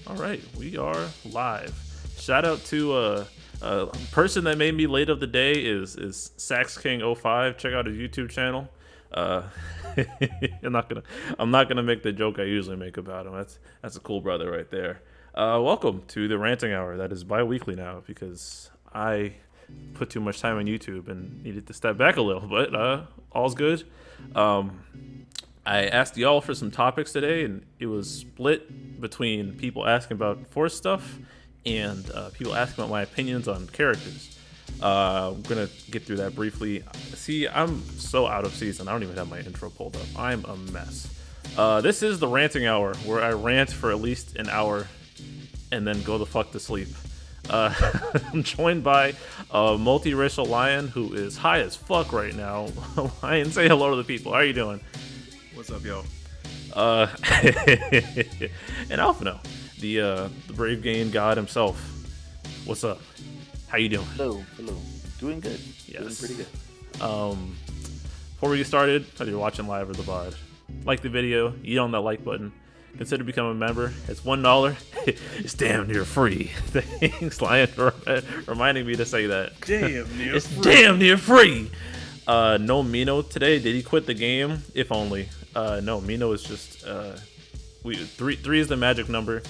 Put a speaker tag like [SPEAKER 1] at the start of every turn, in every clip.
[SPEAKER 1] All right, we are live. Shout out to a person that made me late of the day is Sax King 05. Check out his YouTube channel. Uh, I'm not gonna make the joke I usually make about him. That's a cool brother right there. Welcome to the Ranting Hour. That is bi-weekly now because I put too much time on YouTube and needed to step back a little. But all's good. I asked y'all for some topics today, and it was split between people asking about Force stuff and people asking about my opinions on characters. I'm gonna get through that briefly. See, I'm so out of season. I don't even have my intro pulled up. I'm a mess. This is the Ranting Hour, where I rant for at least an hour and then go the fuck to sleep. I'm joined by a multiracial lion who is high as fuck right now. Lion, say hello to the people. How are you doing?
[SPEAKER 2] What's up, yo?
[SPEAKER 1] And Alphino, the brave game god himself. What's up? How you doing?
[SPEAKER 3] Hello. Doing good.
[SPEAKER 1] Yes.
[SPEAKER 3] Doing pretty good.
[SPEAKER 1] Before we get started, whether you're watching live or the VOD, like the video, eat on that like button. Consider becoming a member. It's $1. It's damn near free. Thanks, Lion, for reminding me to say that.
[SPEAKER 2] Damn near
[SPEAKER 1] it's
[SPEAKER 2] free.
[SPEAKER 1] Damn near free. No Mino today. Did he quit the game? If only. No, Mino is just three is the magic number.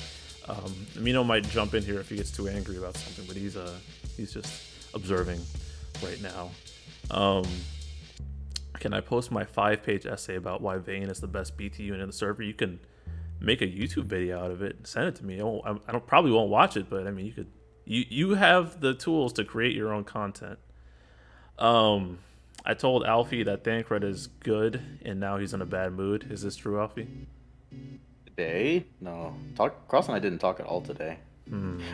[SPEAKER 1] Mino might jump in here if he gets too angry about something, but he's just observing right now. Can I post my 5-page essay about why Vayne is the best BT unit in the server? You can make a YouTube video out of it and send it to me. I probably won't watch it, but I mean, you have the tools to create your own content. I told Alfie that Thancred is good, and now he's in a bad mood. Is this true, Alfie?
[SPEAKER 3] Today? No. Cross and I didn't talk at all today.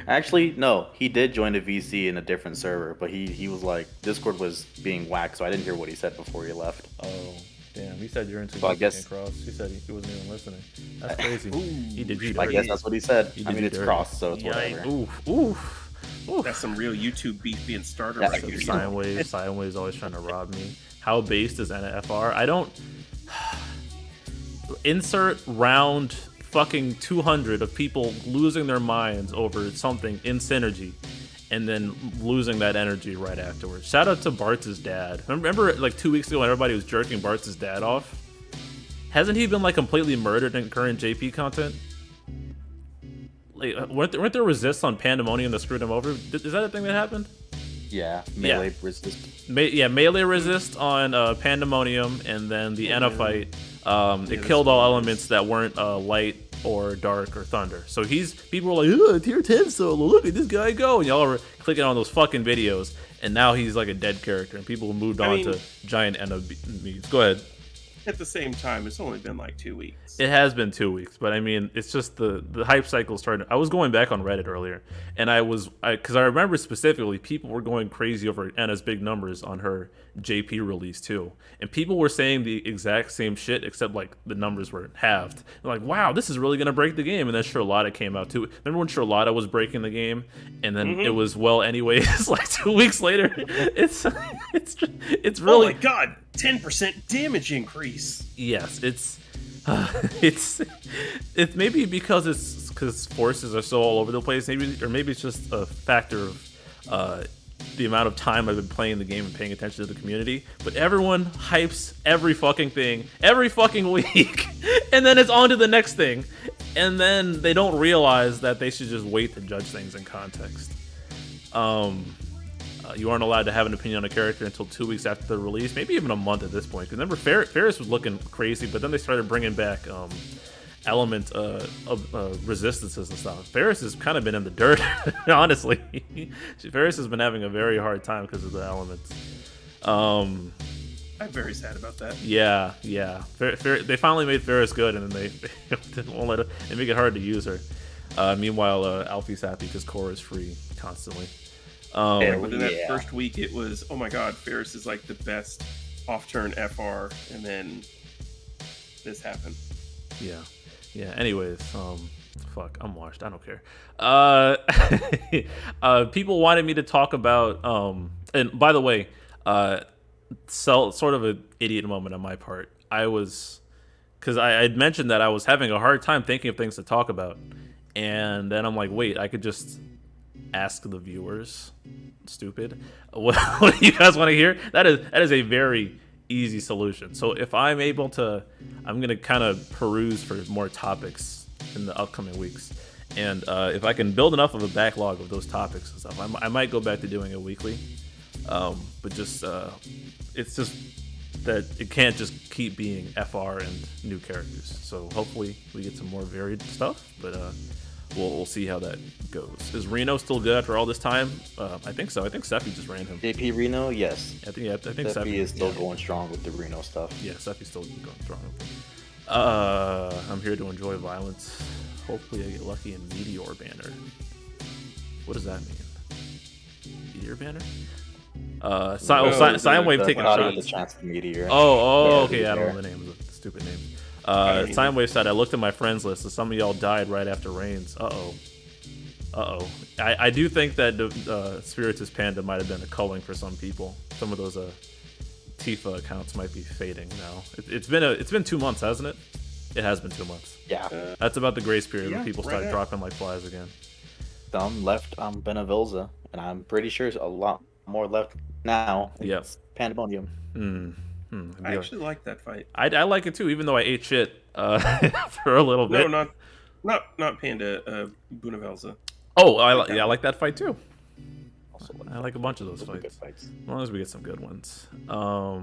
[SPEAKER 3] Actually, no. He did join a VC in a different server, but he was like, Discord was being whacked, so I didn't hear what he said before he left.
[SPEAKER 1] Oh, damn. He said you're into
[SPEAKER 3] So I guess
[SPEAKER 1] Cross. He said he wasn't even listening. That's crazy. He did you
[SPEAKER 3] I
[SPEAKER 1] dirty.
[SPEAKER 3] guess that's what he said.
[SPEAKER 1] He
[SPEAKER 3] I
[SPEAKER 1] did
[SPEAKER 3] mean,
[SPEAKER 1] you
[SPEAKER 3] it's
[SPEAKER 1] dirty.
[SPEAKER 3] Cross, so it's
[SPEAKER 1] Yikes.
[SPEAKER 3] whatever.
[SPEAKER 1] Oof.
[SPEAKER 2] That's some real YouTube beef being started
[SPEAKER 3] That's
[SPEAKER 2] right here.
[SPEAKER 1] Sideways always trying to rob me. How based is NFR? I don't insert round fucking 200 of people losing their minds over something in Synergy and then losing that energy right afterwards. Shout out to Bart's dad. Remember like 2 weeks ago when everybody was jerking Bart's dad off? Hasn't he been like completely murdered in current JP content? Like, weren't there resists on Pandemonium that screwed him over? Is that a thing that happened?
[SPEAKER 3] Yeah, melee resist.
[SPEAKER 1] Melee resist on Pandemonium, and then the Enna fight, it killed all elements that weren't light or dark or thunder. So people were like, tier 10 solo, look at this guy go, and y'all were clicking on those fucking videos, and now he's like a dead character, and people moved on to giant Enna memes. Go ahead.
[SPEAKER 2] At the same time, it's only been like 2 weeks.
[SPEAKER 1] It has been 2 weeks, but I mean, it's just the hype cycle started. I was going back on Reddit earlier, and because I remember specifically, people were going crazy over Anna's big numbers on her JP release too, and people were saying the exact same shit, except like the numbers were halved. They're like, wow, this is really gonna break the game, and then Charlotta came out too. Remember when Charlotta was breaking the game, and then it was anyways. Like 2 weeks later, it's really.
[SPEAKER 2] Oh my god, 10% damage increase.
[SPEAKER 1] Yes, it's maybe because forces are so all over the place, maybe it's just a factor of the amount of time I've been playing the game and paying attention to the community. But everyone hypes every fucking thing every fucking week, and then it's on to the next thing, and then they don't realize that they should just wait to judge things in context. You aren't allowed to have an opinion on a character until 2 weeks after the release, maybe even a month at this point. Because remember, Ferris was looking crazy, but then they started bringing back element of resistances and stuff. Ferris has kind of been in the dirt, honestly. Ferris has been having a very hard time because of the elements.
[SPEAKER 2] I'm very sad about that.
[SPEAKER 1] Yeah. They finally made Ferris good, and then they won't let it. They make it hard to use her. Meanwhile, Alfie's happy because Core is free constantly.
[SPEAKER 2] Within that first week, it was, oh my god, Ferris is like the best off-turn FR, and then this happened.
[SPEAKER 1] Yeah. Anyways, fuck, I'm washed. I don't care. People wanted me to talk about, and by the way, sort of an idiot moment on my part. Because I had mentioned that I was having a hard time thinking of things to talk about, And then I'm like, wait, I could just ask the viewers. Stupid. What do you guys want to hear? That is a very easy solution. So if I'm able to, I'm gonna kind of peruse for more topics in the upcoming weeks, and if I can build enough of a backlog of those topics and stuff, I might go back to doing it weekly. But just it's just that it can't just keep being FR and new characters. So hopefully we get some more varied stuff, but we'll see how that goes. Is Reno still good after all this time? I think so. I think Sephi just ran him.
[SPEAKER 3] JP Reno, yes.
[SPEAKER 1] I think
[SPEAKER 3] Sephi is still going strong with the Reno stuff.
[SPEAKER 1] Yeah, Sephi's still going strong. I'm here to enjoy violence. Hopefully I get lucky in Meteor Banner. What does that mean? Meteor Banner? Sine Wave taking shots.
[SPEAKER 3] The chance of Meteor.
[SPEAKER 1] Okay. I don't know the names. Stupid names. Sine Wave said, I looked at my friends list and some of y'all died right after Reigns. Uh-oh. I do think that Spiritus Panda might have been a culling for some people. Some of those Tifa accounts might be fading now. It's been 2 months, hasn't it? It has been 2 months.
[SPEAKER 3] Yeah.
[SPEAKER 1] That's about the grace period when people start dropping like flies again.
[SPEAKER 3] Some left Benevilza, and I'm pretty sure there's a lot more left now.
[SPEAKER 1] Yes.
[SPEAKER 3] Pandemonium.
[SPEAKER 2] I actually like that fight.
[SPEAKER 1] I like it too, even though I ate shit for a little bit.
[SPEAKER 2] No, not Panda, Bunavelza.
[SPEAKER 1] Oh, I like that fight too. I like a bunch of those fights. As long as we get some good ones. But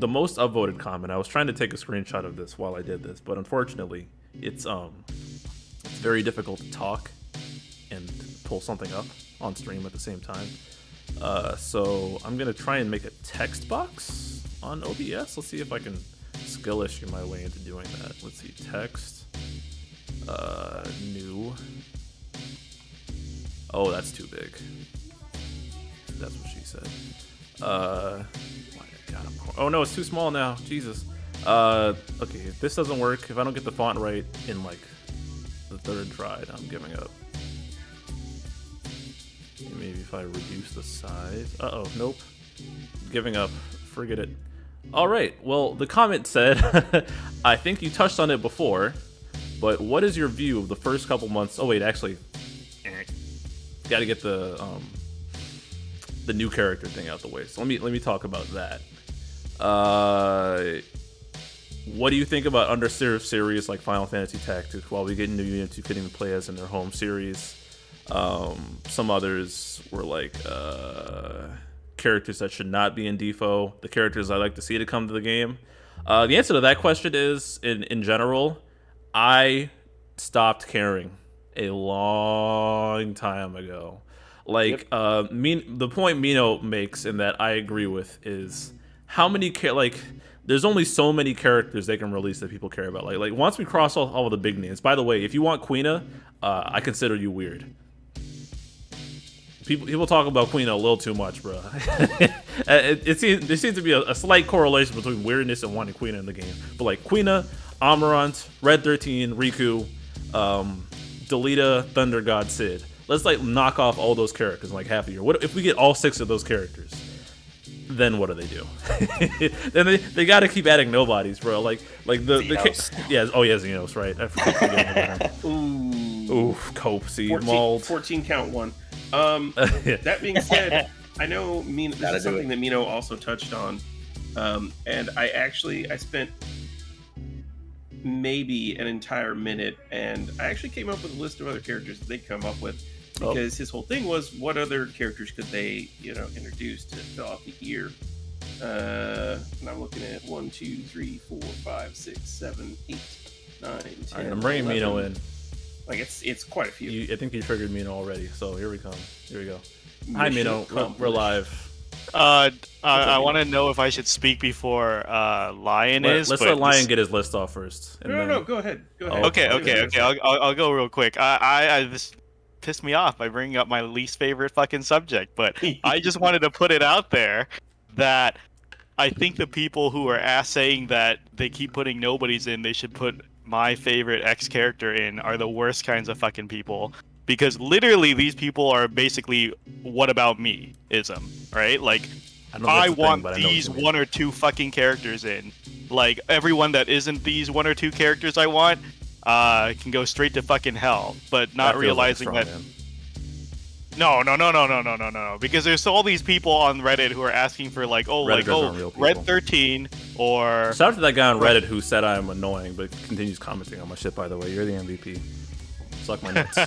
[SPEAKER 1] the most upvoted comment, I was trying to take a screenshot of this while I did this, but unfortunately, it's very difficult to talk and pull something up on stream at the same time. So I'm gonna try and make a text box on OBS. Let's see if I can skill issue my way into doing that. Let's see, text, new. Oh, that's too big. That's what she said. Oh no, it's too small now. Jesus. Okay, if this doesn't work, if I don't get the font right in like the third try, I'm giving up. Maybe if I reduce the size. Nope. Giving up. Forget it. Alright, well, the comment said, I think you touched on it before, but what is your view of the first couple months? Oh wait, actually, gotta get the new character thing out the way. So let me talk about that. What do you think about underserved series like Final Fantasy Tactics? While we get new units you couldn't even play as in their home series. Some others were like characters that should not be in default. The characters I like to see to come to the game. The answer to that question is, in general, I stopped caring a long time ago. Like, the point Mino makes, and that I agree with, is how many there's only so many characters they can release that people care about. Like once we cross all of the big names. By the way, if you want Quina, I consider you weird. People talk about Quina a little too much, bro. There seems to be a slight correlation between weirdness and wanting Quina in the game. But like Quina, Amarant, Red 13, Riku, Delita, Thunder God, Sid. Let's like knock off all those characters in like half a year. What if we get all 6 of those characters? Then what do they do? Then they got to keep adding nobodies, bro. Like the Xenos, right? I forget about him. Ooh, Cope, see,
[SPEAKER 2] 14 count one. That being said, I know this is something that Mino also touched on, and I spent maybe an entire minute, and I actually came up with a list of other characters that they'd come up with, because his whole thing was what other characters could they introduce to fill out the year. And I'm looking at 1, 2, 3, 4, 5, 6, 7, 8, 9, 10.
[SPEAKER 1] All right, I'm bringing 11. Mino in.
[SPEAKER 2] Like it's quite a few.
[SPEAKER 1] I think you triggered Mino already, so here we come. Here we go. Hi Mino, we're live.
[SPEAKER 4] I want to know if I should speak before Lion is.
[SPEAKER 1] Let's let Lion get his list off first.
[SPEAKER 2] No, go ahead.
[SPEAKER 4] Okay. I'll go real quick. This pissed me off by bringing up my least favorite fucking subject, but I just wanted to put it out there that I think the people who are saying that they keep putting nobodies in, they should put my favorite X character in, are the worst kinds of fucking people. Because literally these people are basically what about me-ism, right? Like, I want these 1 or 2 fucking characters in. Like, everyone that isn't these 1 or 2 characters I want, can go straight to fucking hell, but not
[SPEAKER 1] That feels like a
[SPEAKER 4] realizing
[SPEAKER 1] strong
[SPEAKER 4] that.
[SPEAKER 1] man.
[SPEAKER 4] No. Because there's all these people on Reddit who are asking for
[SPEAKER 1] Redditors aren't real people.
[SPEAKER 4] Red 13 or.
[SPEAKER 1] Shout out to that guy on Reddit who said I'm annoying, but continues commenting on my shit. By the way, you're the MVP. Suck my nuts.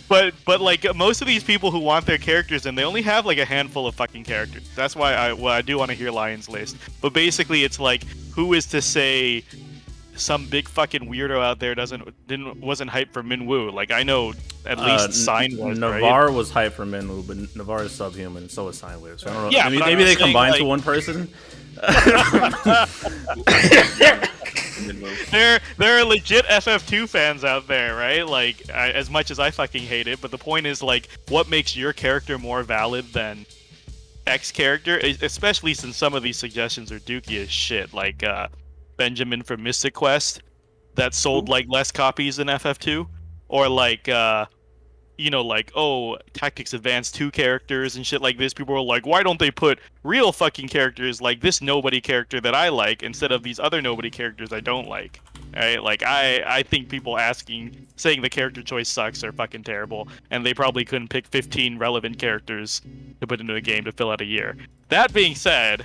[SPEAKER 4] But like most of these people who want their characters in, they only have like a handful of fucking characters. That's why I do want to hear Lion's list. But basically, it's like, who is to say some big fucking weirdo out there wasn't hyped for Minwoo? Like, I know at least Sign was,
[SPEAKER 1] Navarre
[SPEAKER 4] right?
[SPEAKER 1] was hyped for Minwoo, but Navarre is subhuman, and so is Signwave. So I don't know.
[SPEAKER 4] Yeah,
[SPEAKER 1] maybe,
[SPEAKER 4] but I'm
[SPEAKER 1] maybe they
[SPEAKER 4] just saying,
[SPEAKER 1] combined
[SPEAKER 4] like-
[SPEAKER 1] to one person.
[SPEAKER 4] There are legit FF2 fans out there, right? Like, as much as I fucking hate it, but the point is, like, what makes your character more valid than X character? Especially since some of these suggestions are dookie as shit, like Benjamin from Mystic Quest that sold like less copies than FF2, or like Tactics Advanced 2 characters and shit like this. People are like, why don't they put real fucking characters like this nobody character that I like instead of these other nobody characters I don't like? Right? Like, I think people saying the character choice sucks are fucking terrible, and they probably couldn't pick 15 relevant characters to put into a game to fill out a year. That being said,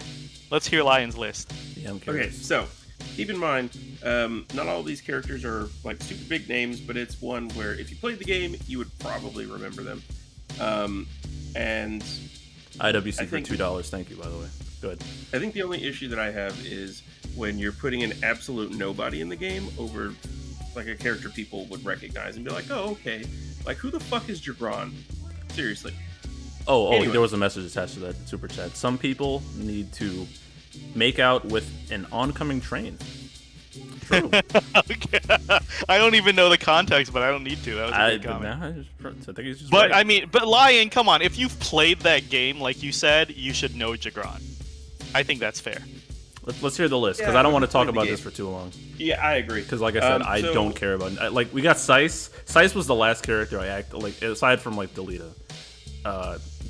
[SPEAKER 4] let's hear Lion's list.
[SPEAKER 1] Yeah, I'm
[SPEAKER 2] Okay,
[SPEAKER 1] curious.
[SPEAKER 2] so keep in mind, not all of these characters are like super big names, but it's one where if you played the game, you would probably remember them. And
[SPEAKER 1] IWC
[SPEAKER 2] I
[SPEAKER 1] for
[SPEAKER 2] think-
[SPEAKER 1] $2. Thank you, by the way. Good.
[SPEAKER 2] I think the only issue that I have is when you're putting an absolute nobody in the game over like a character people would recognize and be like, oh, okay. Like, who the fuck is Jagron? Seriously.
[SPEAKER 1] Oh,
[SPEAKER 2] Anyway.
[SPEAKER 1] there was a message attached to that super chat. Some people need to make out with an oncoming train. True.
[SPEAKER 4] Okay. I don't even know the context, but I don't need to. That was a good comment.
[SPEAKER 1] I think he's just
[SPEAKER 4] But
[SPEAKER 1] right.
[SPEAKER 4] I mean, but Lion, come on! If you've played that game, like you said, you should know Jagron. I think that's fair.
[SPEAKER 1] Let's hear the list, because
[SPEAKER 2] Yeah,
[SPEAKER 1] I don't want to
[SPEAKER 2] we
[SPEAKER 1] talk
[SPEAKER 2] played the
[SPEAKER 1] about
[SPEAKER 2] game.
[SPEAKER 1] this for too long.
[SPEAKER 2] Yeah, I agree.
[SPEAKER 1] Because, like I said, I
[SPEAKER 2] so-
[SPEAKER 1] don't care about it. Like, we got Sice. Sice was the last character I like, aside from, like, Delita.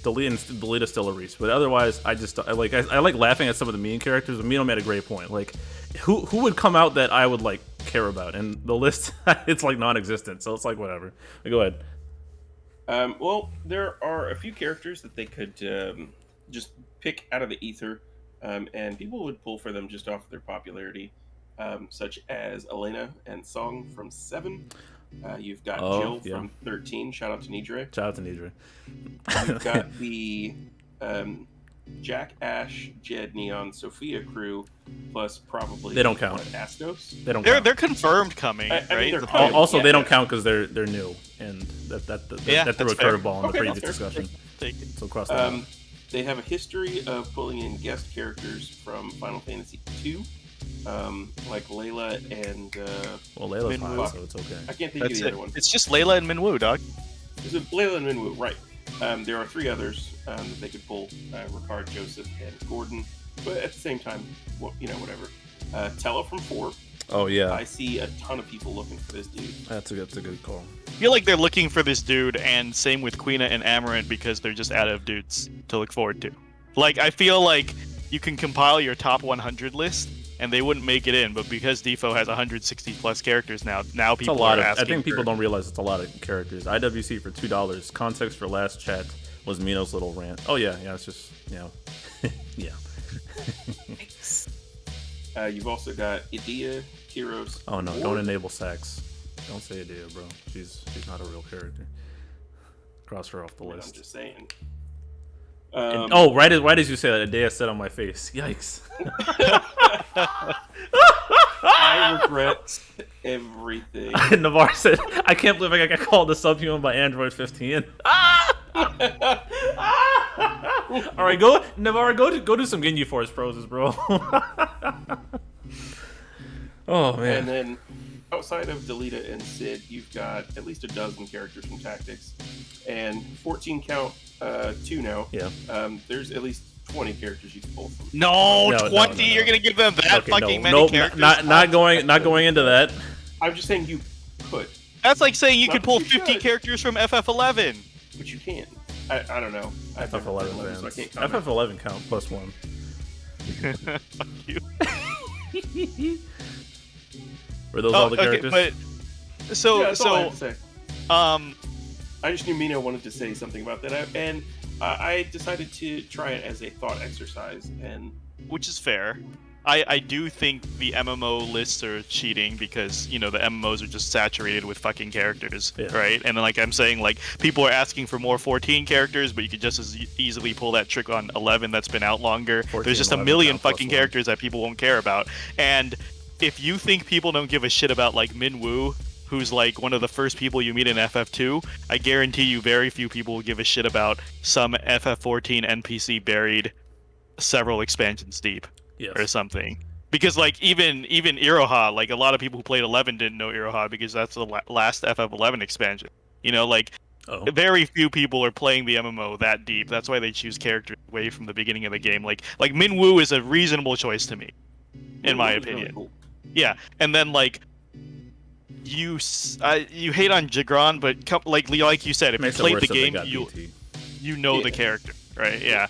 [SPEAKER 1] Delita's still a reach. But otherwise, I like laughing at some of the mean characters, but Mino made a great point. Like, who would come out that I would, like, care about? And the list, it's, like, non-existent. So it's, like, whatever. Go ahead.
[SPEAKER 2] Well, there are a few characters that they could just pick out of the ether, and people would pull for them just off of their popularity, such as Elena and Song from 7. You've got Jill
[SPEAKER 1] yeah.
[SPEAKER 2] from 13. Shout out to Nidre.
[SPEAKER 1] Shout out to Nidre.
[SPEAKER 2] You've got the Jack, Ash, Jed, Neon, Sophia crew, plus probably
[SPEAKER 1] They don't count.
[SPEAKER 2] Astos.
[SPEAKER 1] They don't
[SPEAKER 4] They're
[SPEAKER 1] count.
[SPEAKER 4] confirmed coming,
[SPEAKER 2] I mean,
[SPEAKER 4] right?
[SPEAKER 2] they're
[SPEAKER 4] The-
[SPEAKER 2] coming.
[SPEAKER 1] Also,
[SPEAKER 2] Yeah,
[SPEAKER 1] they don't
[SPEAKER 2] yeah.
[SPEAKER 1] count because they're new, and that
[SPEAKER 4] Yeah,
[SPEAKER 1] threw a
[SPEAKER 4] that's fair.
[SPEAKER 1] curveball in the
[SPEAKER 2] Okay,
[SPEAKER 1] previous
[SPEAKER 2] that's fair.
[SPEAKER 1] discussion.
[SPEAKER 4] Take it.
[SPEAKER 1] So cross that out.
[SPEAKER 2] They have a history of pulling in guest characters from Final Fantasy II, like Layla and
[SPEAKER 1] Well, Layla's
[SPEAKER 4] Minwoo.
[SPEAKER 1] hot, so it's okay.
[SPEAKER 2] I can't think
[SPEAKER 4] That's
[SPEAKER 2] of the
[SPEAKER 4] it.
[SPEAKER 2] other one.
[SPEAKER 4] It's just Layla and Minwoo, dog.
[SPEAKER 2] Is it Layla and Minwoo? Right. There are 3 others that they could pull: Ricard, Joseph, and Gordon. But at the same time, well, whatever. Tella from 4.
[SPEAKER 1] Oh yeah,
[SPEAKER 2] I see a ton of people looking for this dude.
[SPEAKER 1] that's a good call.
[SPEAKER 4] I feel like they're looking for this dude, and same with Quina and Amarant, because they're just out of dudes to look forward to. Like, I feel like you can compile your top 100 list, and they wouldn't make it in, but because Defo has 160 plus characters now
[SPEAKER 1] It's a
[SPEAKER 4] people
[SPEAKER 1] lot
[SPEAKER 4] are
[SPEAKER 1] of. I
[SPEAKER 4] asking.
[SPEAKER 1] think people
[SPEAKER 4] for-
[SPEAKER 1] don't realize it's a lot of characters. IWC for $2. Context for last chat was Mino's little rant. Oh yeah, it's just yeah.
[SPEAKER 2] You've also got Idia, Kiros.
[SPEAKER 1] Oh no,
[SPEAKER 2] Ward.
[SPEAKER 1] don't enable Sax. Don't say Idea, bro. She's not a real character. Cross her off the
[SPEAKER 2] I'm
[SPEAKER 1] list.
[SPEAKER 2] just saying.
[SPEAKER 1] Oh, right as you say that, Idea said on my face. Yikes.
[SPEAKER 2] I regret everything.
[SPEAKER 1] Navarre said, I can't believe I got called a subhuman by Android 15. All right, Navarre, go do some Ginyu Force poses, bro. Oh man.
[SPEAKER 2] And then outside of Delita and Sid, you've got at least a dozen characters from Tactics, and 14 count 2 now.
[SPEAKER 1] Yeah.
[SPEAKER 2] There's at least 20 characters you can pull from.
[SPEAKER 4] No,
[SPEAKER 1] No,
[SPEAKER 4] 20.
[SPEAKER 1] no.
[SPEAKER 4] You're gonna give them that
[SPEAKER 1] Okay,
[SPEAKER 4] fucking many
[SPEAKER 1] nope,
[SPEAKER 4] characters?
[SPEAKER 1] not going into that.
[SPEAKER 2] I'm just saying you could,
[SPEAKER 4] That's like saying you
[SPEAKER 2] Not
[SPEAKER 4] could
[SPEAKER 2] that
[SPEAKER 4] pull
[SPEAKER 2] you
[SPEAKER 4] 50
[SPEAKER 2] should.
[SPEAKER 4] characters from FF11.
[SPEAKER 2] but you can. I don't know. I've never played
[SPEAKER 1] FF11
[SPEAKER 2] 11, so I
[SPEAKER 1] fans.
[SPEAKER 2] can't comment.
[SPEAKER 1] FF11 count +1.
[SPEAKER 4] Fuck you.
[SPEAKER 1] Were those all the characters?
[SPEAKER 4] But so
[SPEAKER 2] Yeah, that's all I have to say.
[SPEAKER 4] um,
[SPEAKER 2] I just knew Mino wanted to say something about that, and I decided to try it as a thought exercise. And
[SPEAKER 4] which is fair. I do think the MMO lists are cheating because, you know, the MMOs are just saturated with fucking characters, right? And then, like I'm saying, like, people are asking for more 14 characters, but you could just as easily pull that trick on 11 that's been out longer.
[SPEAKER 1] 14,
[SPEAKER 4] There's just a
[SPEAKER 1] 11
[SPEAKER 4] million
[SPEAKER 1] plus
[SPEAKER 4] fucking
[SPEAKER 1] one.
[SPEAKER 4] characters that people won't care about. And if you think people don't give a shit about, like, Minwoo, who's, like, one of the first people you meet in FF2, I guarantee you very few people will give a shit about some FF14 NPC buried several expansions deep.
[SPEAKER 1] Yes.
[SPEAKER 4] Or something, because like even Iroha, like a lot of people who played 11 didn't know Iroha because that's the last FF11 expansion. You know, like very few people are playing the MMO that deep. That's why they choose characters away from the beginning of the game. Like Minwoo is a reasonable choice to me, in my opinion.
[SPEAKER 2] Really cool.
[SPEAKER 4] Yeah, and then like you hate on Jagron, but like you said, if you played the game, you know the character. Right, yeah.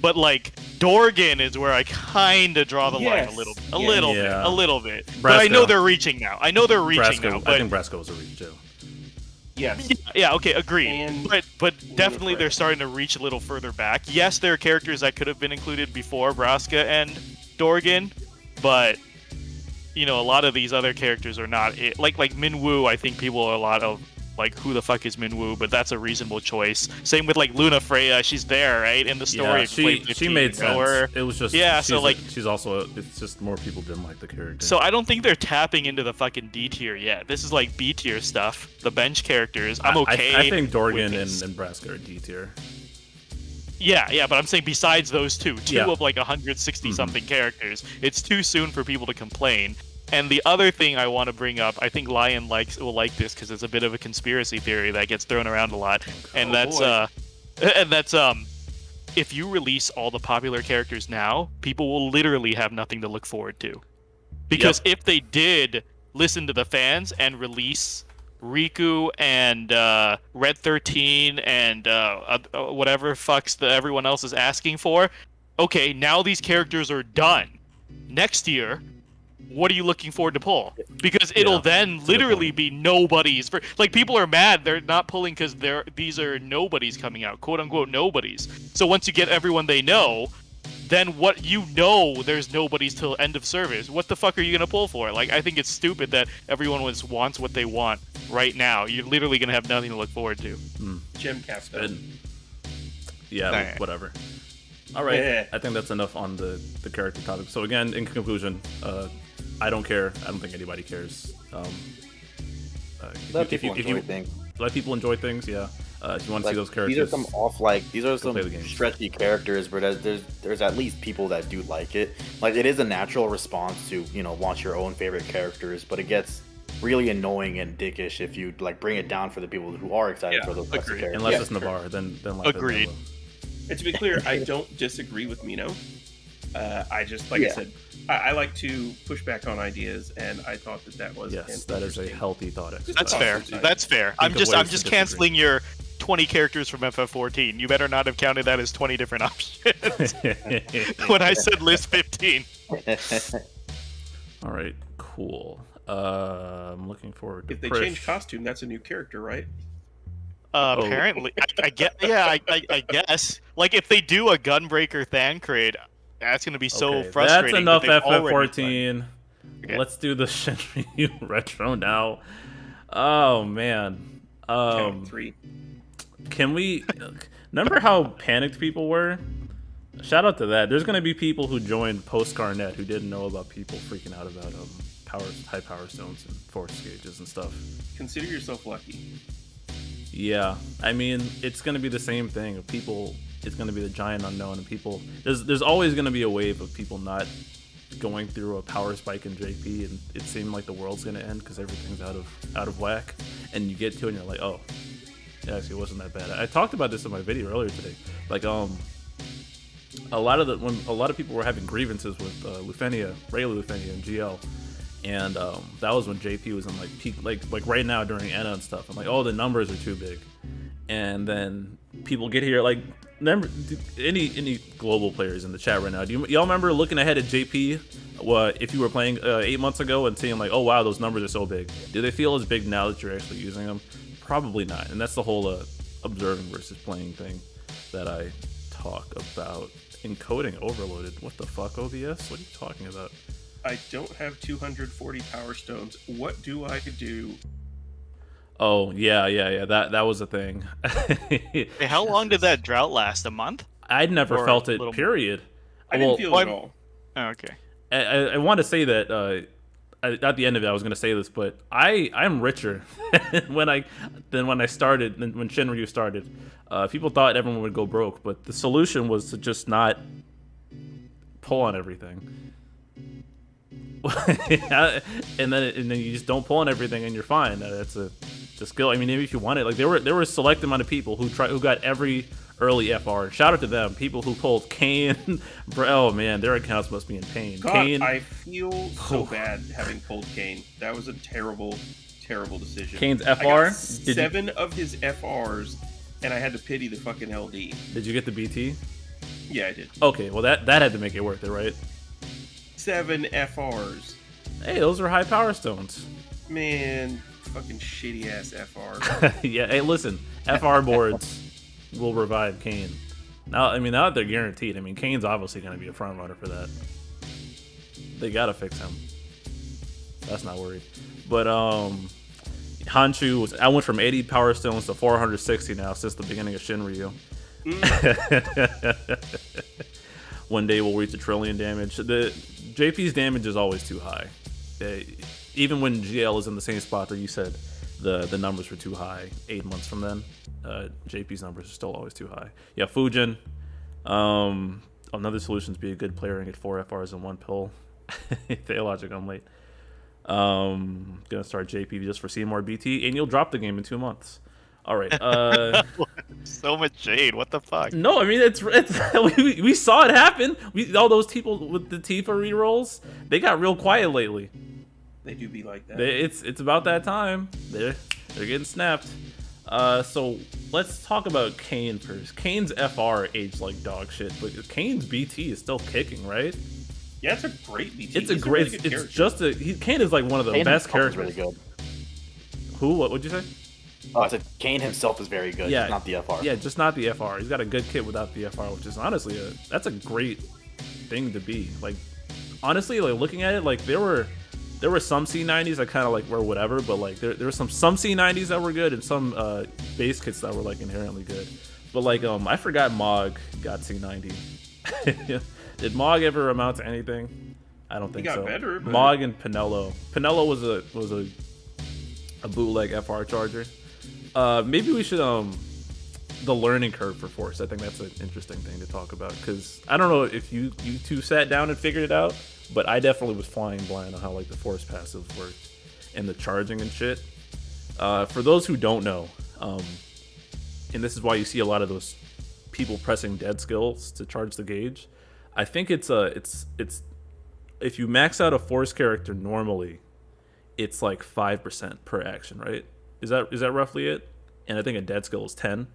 [SPEAKER 4] But like Dorgan is where I kind of draw the line a little bit.
[SPEAKER 1] Brasco.
[SPEAKER 4] But I know they're reaching now. I think
[SPEAKER 1] Brasco was a reach too.
[SPEAKER 2] Yes.
[SPEAKER 4] Yeah. Okay. Agreed.
[SPEAKER 2] And
[SPEAKER 4] but definitely they're starting to reach a little further back. Yes, there are characters that could have been included before Braska and Dorgan, but you know a lot of these other characters are not. Like Minwoo, I think people are a lot of. Like, who the fuck is Minwoo? But that's a reasonable choice. Same with, like, Luna Freya. She's there, right? In the story.
[SPEAKER 1] Yeah, she made sense. It was just...
[SPEAKER 4] Yeah, so, like...
[SPEAKER 1] She's also... It's just more people didn't like the character.
[SPEAKER 4] So I don't think they're tapping into the fucking D tier yet. This is, like, B tier stuff. The bench characters. I'm okay
[SPEAKER 1] I think Dorgan and Braska are D tier.
[SPEAKER 4] Yeah, but I'm saying besides those two of, like, 160-something characters, it's too soon for people to complain. And the other thing I want to bring up, I think Lion will like this because it's a bit of a conspiracy theory that gets thrown around a lot, and that's if you release all the popular characters now, people will literally have nothing to look forward to. Because if they did listen to the fans and release Riku and Red 13 and whatever fucks everyone else is asking for, okay, now these characters are done. Next year, what are you looking forward to pull? Because it'll then literally be nobody's. Like, people are mad they're not pulling because these are nobodies coming out, quote unquote nobodies. So once you get everyone they know, then what there's nobodies till end of service. What the fuck are you gonna pull for? Like, I think it's stupid that everyone wants what they want right now. You're literally gonna have nothing to look forward to.
[SPEAKER 2] Gem Capstone.
[SPEAKER 1] Yeah, whatever. All right, I think that's enough on the character topic. So again, in conclusion, I don't care. I don't think anybody cares.
[SPEAKER 3] Let people enjoy things.
[SPEAKER 1] Yeah. If you want to see those characters,
[SPEAKER 3] these are some stretchy characters, but there's at least people that do like it. Like, it is a natural response to want your own favorite characters, but it gets really annoying and dickish if you like bring it down for the people who are excited for those characters.
[SPEAKER 1] Unless it's Navarre, then like
[SPEAKER 4] agreed.
[SPEAKER 2] And to be clear, I don't disagree with Mino. I just, like I said, I like to push back on ideas, and I thought that was
[SPEAKER 1] that is a healthy thought exercise.
[SPEAKER 4] That's fair. That's fair. I'm just canceling your 20 characters from FF14. You better not have counted that as 20 different options when I said list 15.
[SPEAKER 1] All right, cool. I'm looking forward to
[SPEAKER 2] if they change costume, that's a new character, right?
[SPEAKER 4] Apparently, I guess. Like, if they do a Gunbreaker Thancred, that's gonna be so frustrating.
[SPEAKER 1] That's enough FF14. Okay. Let's do the Shinryu retro now. Oh man.
[SPEAKER 2] Count 3.
[SPEAKER 1] Can we remember how panicked people were? Shout out to that. There's gonna be people who joined post Garnet who didn't know about people freaking out about high power stones and force gauges and stuff.
[SPEAKER 2] Consider yourself lucky.
[SPEAKER 1] Yeah, I mean, it's going to be the same thing. It's going to be the giant unknown, and people. There's always going to be a wave of people not going through a power spike in JP, and it seemed like the world's going to end because everything's out of whack. And you get to it, and you're like, oh, it actually wasn't that bad. I talked about this in my video earlier today. Like, when a lot of people were having grievances with Lufenia, Rayleigh Lufenia, and GL. And that was when JP was in like peak, like right now during Anna and stuff. I'm like, oh, the numbers are too big. And then people get here, like remember any global players in the chat right now? Y'all remember looking ahead at JP? If you were playing 8 months ago and seeing like, oh wow, those numbers are so big. Do they feel as big now that you're actually using them? Probably not. And that's the whole observing versus playing thing that I talk about. Encoding overloaded. What the fuck, OBS? What are you talking about?
[SPEAKER 2] I don't have 240 power stones. What do I do?
[SPEAKER 1] Oh yeah. That was a thing.
[SPEAKER 4] Hey, how long did that drought last? A month?
[SPEAKER 1] I'd never
[SPEAKER 4] Or
[SPEAKER 1] felt
[SPEAKER 4] a
[SPEAKER 1] it.
[SPEAKER 4] little-
[SPEAKER 1] Period.
[SPEAKER 2] I didn't feel it at all.
[SPEAKER 4] Oh, okay.
[SPEAKER 1] I want to say that at the end of it, I was going to say this, but I'm richer than when I started, when Shinryu started. People thought everyone would go broke, but the solution was to just not pull on everything. and then you just don't pull on everything, and you're fine. That's a skill. I mean, maybe if you want it, like there were a select amount of people who got every early FR. Shout out to them. People who pulled Kain. Bro, oh man, their accounts must be in pain.
[SPEAKER 2] God,
[SPEAKER 1] Kain,
[SPEAKER 2] I feel so bad having pulled Kain. That was a terrible decision.
[SPEAKER 1] Kain's
[SPEAKER 2] I
[SPEAKER 1] FR?
[SPEAKER 2] got 7 of his FRs, and I had to pity the fucking LD.
[SPEAKER 1] Did you get the BT?
[SPEAKER 2] Yeah, I did.
[SPEAKER 1] Okay, well that had to make it worth it, right?
[SPEAKER 2] 7 FRs.
[SPEAKER 1] Hey, those are high power stones.
[SPEAKER 2] Man, fucking shitty ass FR.
[SPEAKER 1] Yeah, hey, listen, FR boards will revive Kain. Now that they're guaranteed, I mean, Kain's obviously going to be a front runner for that. They got to fix him. That's not worried. But Hanchu, I went from 80 power stones to 460 now since the beginning of Shinryu. One day we'll reach 1 trillion damage. The JP's damage is always too high. Even when GL is in the same spot that you said, the numbers were too high 8 months from then. JP's numbers are still always too high. Yeah, Fujin. Another solution is be a good player and get 4 FRs in 1 pill. Theologic, I'm late. Gonna start JP just for Seymour BT, and you'll drop the game in 2 months. All right.
[SPEAKER 4] So much shade. What the fuck?
[SPEAKER 1] No, I mean it's we saw it happen. All those people with the Tifa rerolls, they got real quiet lately.
[SPEAKER 2] They do be like that.
[SPEAKER 1] It's about that time. They're getting snapped. So let's talk about Kain first. Kain's FR aged like dog shit, but Kain's BT is still kicking, right?
[SPEAKER 2] Yeah, it's a great BT.
[SPEAKER 1] It's a great.
[SPEAKER 2] Really good
[SPEAKER 1] it's just a. Kain is like one of the
[SPEAKER 3] Kain
[SPEAKER 1] best
[SPEAKER 3] himself is
[SPEAKER 1] characters.
[SPEAKER 3] really good.
[SPEAKER 1] Who? What would you say?
[SPEAKER 3] Oh, I said Kain himself is very good.
[SPEAKER 1] Yeah,
[SPEAKER 3] Not the FR.
[SPEAKER 1] Yeah, just not the FR. He's got a good kit without the FR, which is honestly that's a great thing to be. Like, honestly, like looking at it, like there were some C90s that kind of like were whatever, but like there were some C90s that were good and some base kits that were like inherently good. But like I forgot Mog got C90. Did Mog ever amount to anything? I don't think
[SPEAKER 2] got
[SPEAKER 1] so.
[SPEAKER 2] better, but...
[SPEAKER 1] Mog and Pinello. Pinello was a bootleg FR charger. Maybe we should the learning curve for Force. I think that's an interesting thing to talk about because I don't know if you two sat down and figured it out, but I definitely was flying blind on how like the Force passive worked and the charging and shit. For those who don't know, and this is why you see a lot of those people pressing dead skills to charge the gauge. I think it's if you max out a Force character normally, it's like 5% per action, right? Is that roughly it? And I think a dead skill is 10.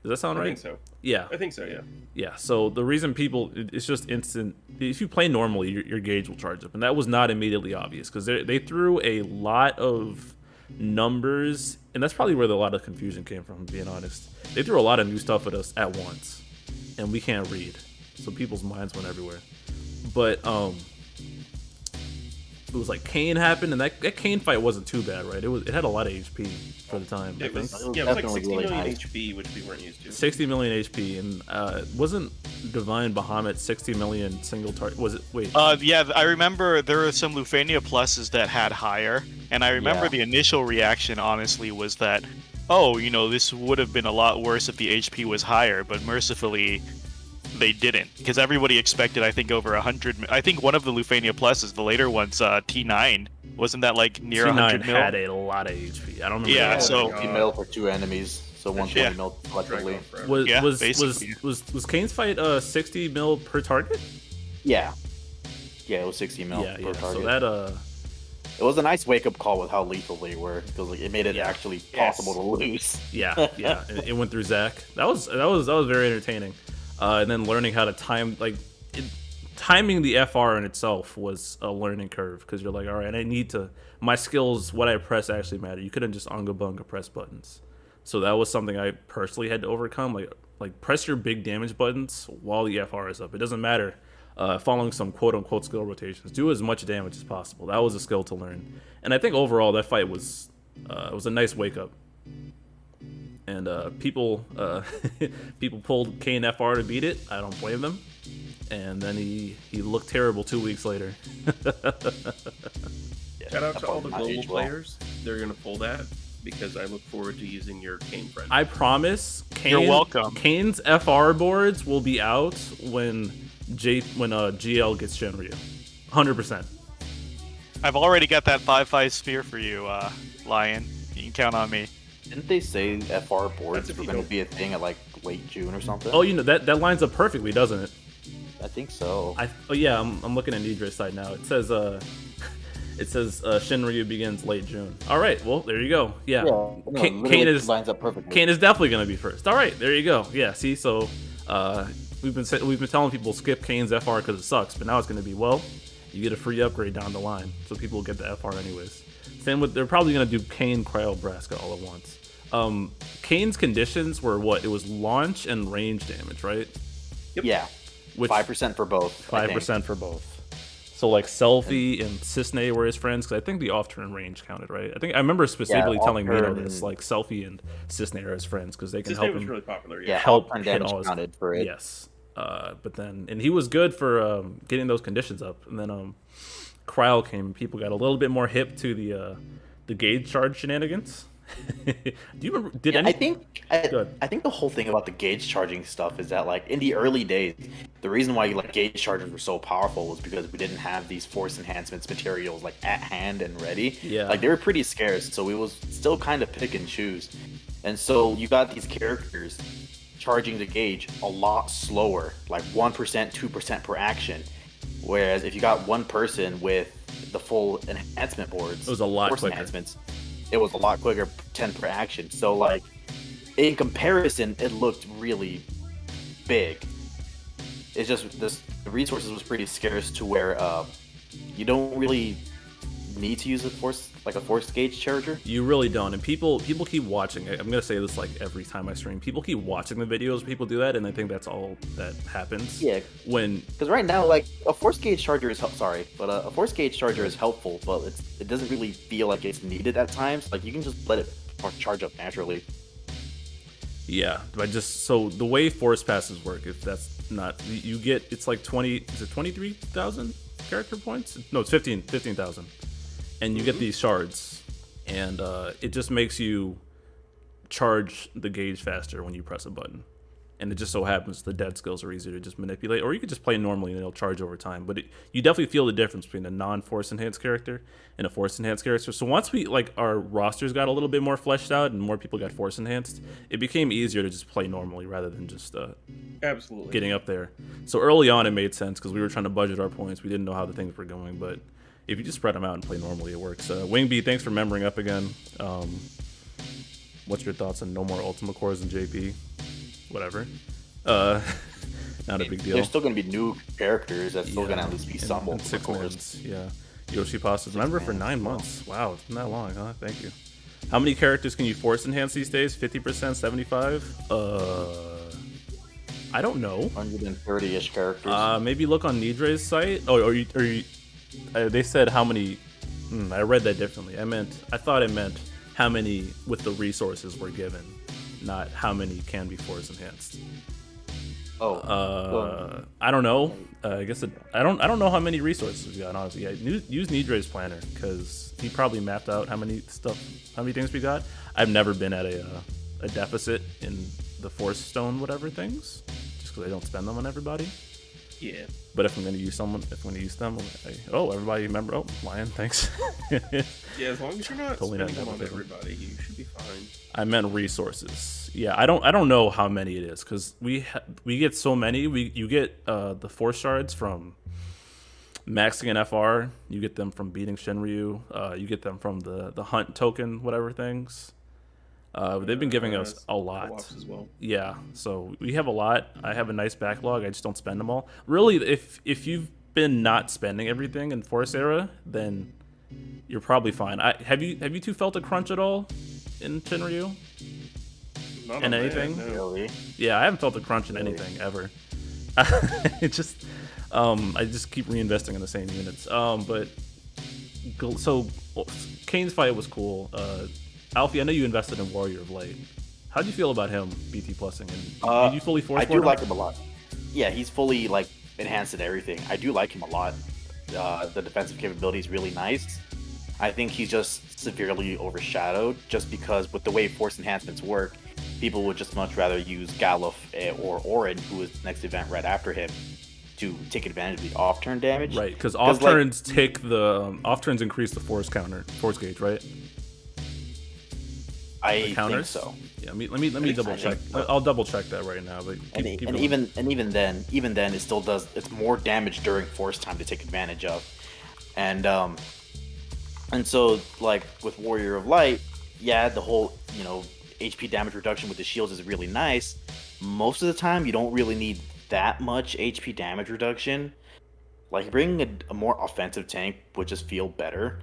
[SPEAKER 1] Does that sound right?
[SPEAKER 2] I think so.
[SPEAKER 1] Yeah.
[SPEAKER 2] I think so, yeah.
[SPEAKER 1] Yeah, so the reason it's just instant. If you play normally, your gauge will charge up. And that was not immediately obvious because they threw a lot of numbers. And that's probably where a lot of confusion came from, being honest. They threw a lot of new stuff at us at once. And we can't read. So people's minds went everywhere. But, it was like Kain happened, and that Kain fight wasn't too bad, right? It had a lot of HP for the time.
[SPEAKER 2] It was,
[SPEAKER 3] It was
[SPEAKER 2] yeah, it was like
[SPEAKER 3] definitely
[SPEAKER 2] 60
[SPEAKER 3] really
[SPEAKER 2] million
[SPEAKER 3] nice.
[SPEAKER 2] HP, which we weren't used to.
[SPEAKER 1] 60 million HP, and wasn't Divine Bahamut 60 million single target? Was it? Wait.
[SPEAKER 4] Yeah, I remember there were some Lufania pluses that had higher, and I remember
[SPEAKER 3] Yeah.
[SPEAKER 4] the initial reaction, honestly, was that, oh, this would have been a lot worse if the HP was higher, but mercifully, they didn't, because everybody expected, I think, over 100. I think one of the Lufania pluses, the later ones, T9, wasn't that like near
[SPEAKER 1] T9
[SPEAKER 4] 100 mil?
[SPEAKER 1] had a lot of HP. I don't remember.
[SPEAKER 4] Yeah,
[SPEAKER 1] the
[SPEAKER 4] so-
[SPEAKER 3] 50 mil for 2 enemies, so 120
[SPEAKER 4] Yeah.
[SPEAKER 3] mil collectively.
[SPEAKER 2] Dragon forever.
[SPEAKER 1] was
[SPEAKER 4] Yeah,
[SPEAKER 1] was,
[SPEAKER 4] basically.
[SPEAKER 1] was Kane's fight 60 mil per target?
[SPEAKER 3] Yeah. Yeah, it was 60 mil
[SPEAKER 1] Yeah,
[SPEAKER 3] per
[SPEAKER 1] yeah.
[SPEAKER 3] target.
[SPEAKER 1] So
[SPEAKER 3] It was a nice wake up call with how lethal they were, because like, it made it actually possible to lose.
[SPEAKER 1] Yeah. It went through Zach. That was very entertaining. And then learning how to time timing the FR in itself was a learning curve, because you're like, all right, I need to, my skills, what I press actually matter. You couldn't just unga bunga press buttons. So that was something I personally had to overcome. Like press your big damage buttons while the FR is up. It doesn't matter. Following some quote unquote skill rotations, do as much damage as possible. That was a skill to learn. And I think overall that fight was a nice wake up. And people pulled Kain FR to beat it. I don't blame them. And then he looked terrible 2 weeks later.
[SPEAKER 2] Shout out to all the global players. They're gonna pull that, because I look forward to using your Kain friend.
[SPEAKER 1] I promise.
[SPEAKER 4] You're welcome.
[SPEAKER 1] Kain's FR boards will be out when GL gets Shinryu. 100%.
[SPEAKER 4] I've already got that 5/5 spear for you, Lion. You can count on me.
[SPEAKER 3] Didn't they say FR boards were going to be a thing at like late June or something?
[SPEAKER 1] Oh, that lines up perfectly, doesn't it?
[SPEAKER 3] I think so.
[SPEAKER 1] I'm looking at Nidra's side now. It says Shinryu begins late June. All right, well there you go. Yeah, Kain
[SPEAKER 3] lines up perfectly.
[SPEAKER 1] Kain is definitely going to be first. All right, there you go. Yeah, see, so we've been telling people skip Kain's FR because it sucks, but now it's going to be, well, you get a free upgrade down the line, so people will get the FR anyways. Same with, they're probably going to do Kain Cryo Braska all at once. Kain's conditions were what? It was launch and range damage, right?
[SPEAKER 2] Yep.
[SPEAKER 3] Yeah.
[SPEAKER 1] Which
[SPEAKER 3] 5% for both.
[SPEAKER 1] 5% for both. So like Selfie and Cisne were his friends, because I think the off-turn range counted, right? I remember specifically telling Nero this, like Selfie and Cisne are his friends because they can help him.
[SPEAKER 2] was really popular.
[SPEAKER 3] Yeah,
[SPEAKER 1] help
[SPEAKER 3] off-turn
[SPEAKER 1] hit
[SPEAKER 3] damage
[SPEAKER 1] all his,
[SPEAKER 3] counted for it.
[SPEAKER 1] Yes, but then he was good for getting those conditions up, and then Cryle came. People got a little bit more hip to the gauge charge shenanigans. Do you remember? I
[SPEAKER 3] think the whole thing about the gauge charging stuff is that, like, in the early days, the reason why like gauge chargers were so powerful was because we didn't have these force enhancements materials like at hand and ready.
[SPEAKER 1] Yeah,
[SPEAKER 3] like they were pretty scarce, so we was still kind of pick and choose. And so you got these characters charging the gauge a lot slower, like 1%, 2% per action. Whereas if you got one person with the full enhancement boards,
[SPEAKER 1] it was a lot quicker.
[SPEAKER 3] Enhancements, it was a lot quicker, 10 per action. So, like, in comparison, it looked really big. It's just the resources was pretty scarce to where you don't really need to use a force gauge charger.
[SPEAKER 1] You really don't, and people keep watching. I'm gonna say this like every time I stream. People keep watching the videos. People do that, and I think that's all that happens.
[SPEAKER 3] Yeah. Because right now, like a force gauge charger is a force gauge charger is helpful, but it doesn't really feel like it's needed at times. Like you can just let it charge up naturally.
[SPEAKER 1] Yeah, but so the way force passes work, if that's not, you get, it's like 23,000 character points? No, it's 15,000. And you get these shards, and it just makes you charge the gauge faster when you press a button. And it just so happens the dead skills are easier to just manipulate, or you could just play normally and it'll charge over time. But you definitely feel the difference between a non-force enhanced character and a force enhanced character. So once our rosters got a little bit more fleshed out and more people got force enhanced, it became easier to just play normally rather than just
[SPEAKER 2] absolutely
[SPEAKER 1] getting up there. So early on it made sense because we were trying to budget our points. We didn't know how the things were going, but if you just spread them out and play normally, it works. Wingby, thanks for remembering up again. What's your thoughts on no more Ultima Cores and JP? Whatever. Not a big deal.
[SPEAKER 3] There's still going to be new characters. That's still going to at least be some
[SPEAKER 1] in 6 months. Yeah. Yoshi Pasta's member for 9 months. Wow, it's not that long, huh? Thank you. How many characters can you force enhance these days? 50%, 75? I don't know.
[SPEAKER 3] 130-ish characters.
[SPEAKER 1] Maybe look on Nidra's site. They said how many. I read that differently. I thought it meant how many with the resources were given, not how many can be force enhanced. I don't know. I guess I don't know how many resources we got. Honestly, yeah, use Nidra's planner because he probably mapped out how many things we got. I've never been at a deficit in the force stone whatever things, just because I don't spend them on everybody.
[SPEAKER 2] Yeah.
[SPEAKER 1] But if I'm going to use them, everybody remember, Lion, thanks.
[SPEAKER 2] Yeah, as long as you're not spending them on everybody, you should be fine.
[SPEAKER 1] I meant resources. Yeah, I don't know how many it is because we get so many. You get the force shards from maxing an FR, you get them from beating Shinryu. You get them from the hunt token, whatever things. They've been giving us a lot.
[SPEAKER 2] Co-ops as well.
[SPEAKER 1] Yeah, so we have a lot. I have a nice backlog. I just don't spend them all. Really, if you've been not spending everything in Force Era, then you're probably fine. Have you two felt a crunch at all in Shinryu?
[SPEAKER 2] Not
[SPEAKER 1] And
[SPEAKER 2] on
[SPEAKER 1] anything?
[SPEAKER 2] that, no.
[SPEAKER 3] Really?
[SPEAKER 1] Yeah, I haven't felt a crunch in anything ever. It just, I just keep reinvesting in the same units. So Kain's fight was cool. Alfie, I know you invested in Warrior of Light. How'd you feel about him BT plussing? And did you fully force
[SPEAKER 3] I do
[SPEAKER 1] him?
[SPEAKER 3] like him a lot. Yeah, he's fully like enhanced at everything. I do like him a lot. The defensive capability is really nice. I think he's just severely overshadowed just because with the way force enhancements work, people would just much rather use Galuf or Orin, who is the next event right after him, to take advantage of the off-turn damage.
[SPEAKER 1] Right, because off turns take the off turns increase the force gauge, right?
[SPEAKER 3] I
[SPEAKER 1] The
[SPEAKER 3] think
[SPEAKER 1] counters?
[SPEAKER 3] so.
[SPEAKER 1] Yeah, let me double check. I'll double check that right now. But keep going.
[SPEAKER 3] even then, it still does. It's more damage during force time to take advantage of, and so like with Warrior of Light, yeah, the whole HP damage reduction with the shields is really nice. Most of the time, you don't really need that much HP damage reduction. Like bringing a more offensive tank would just feel better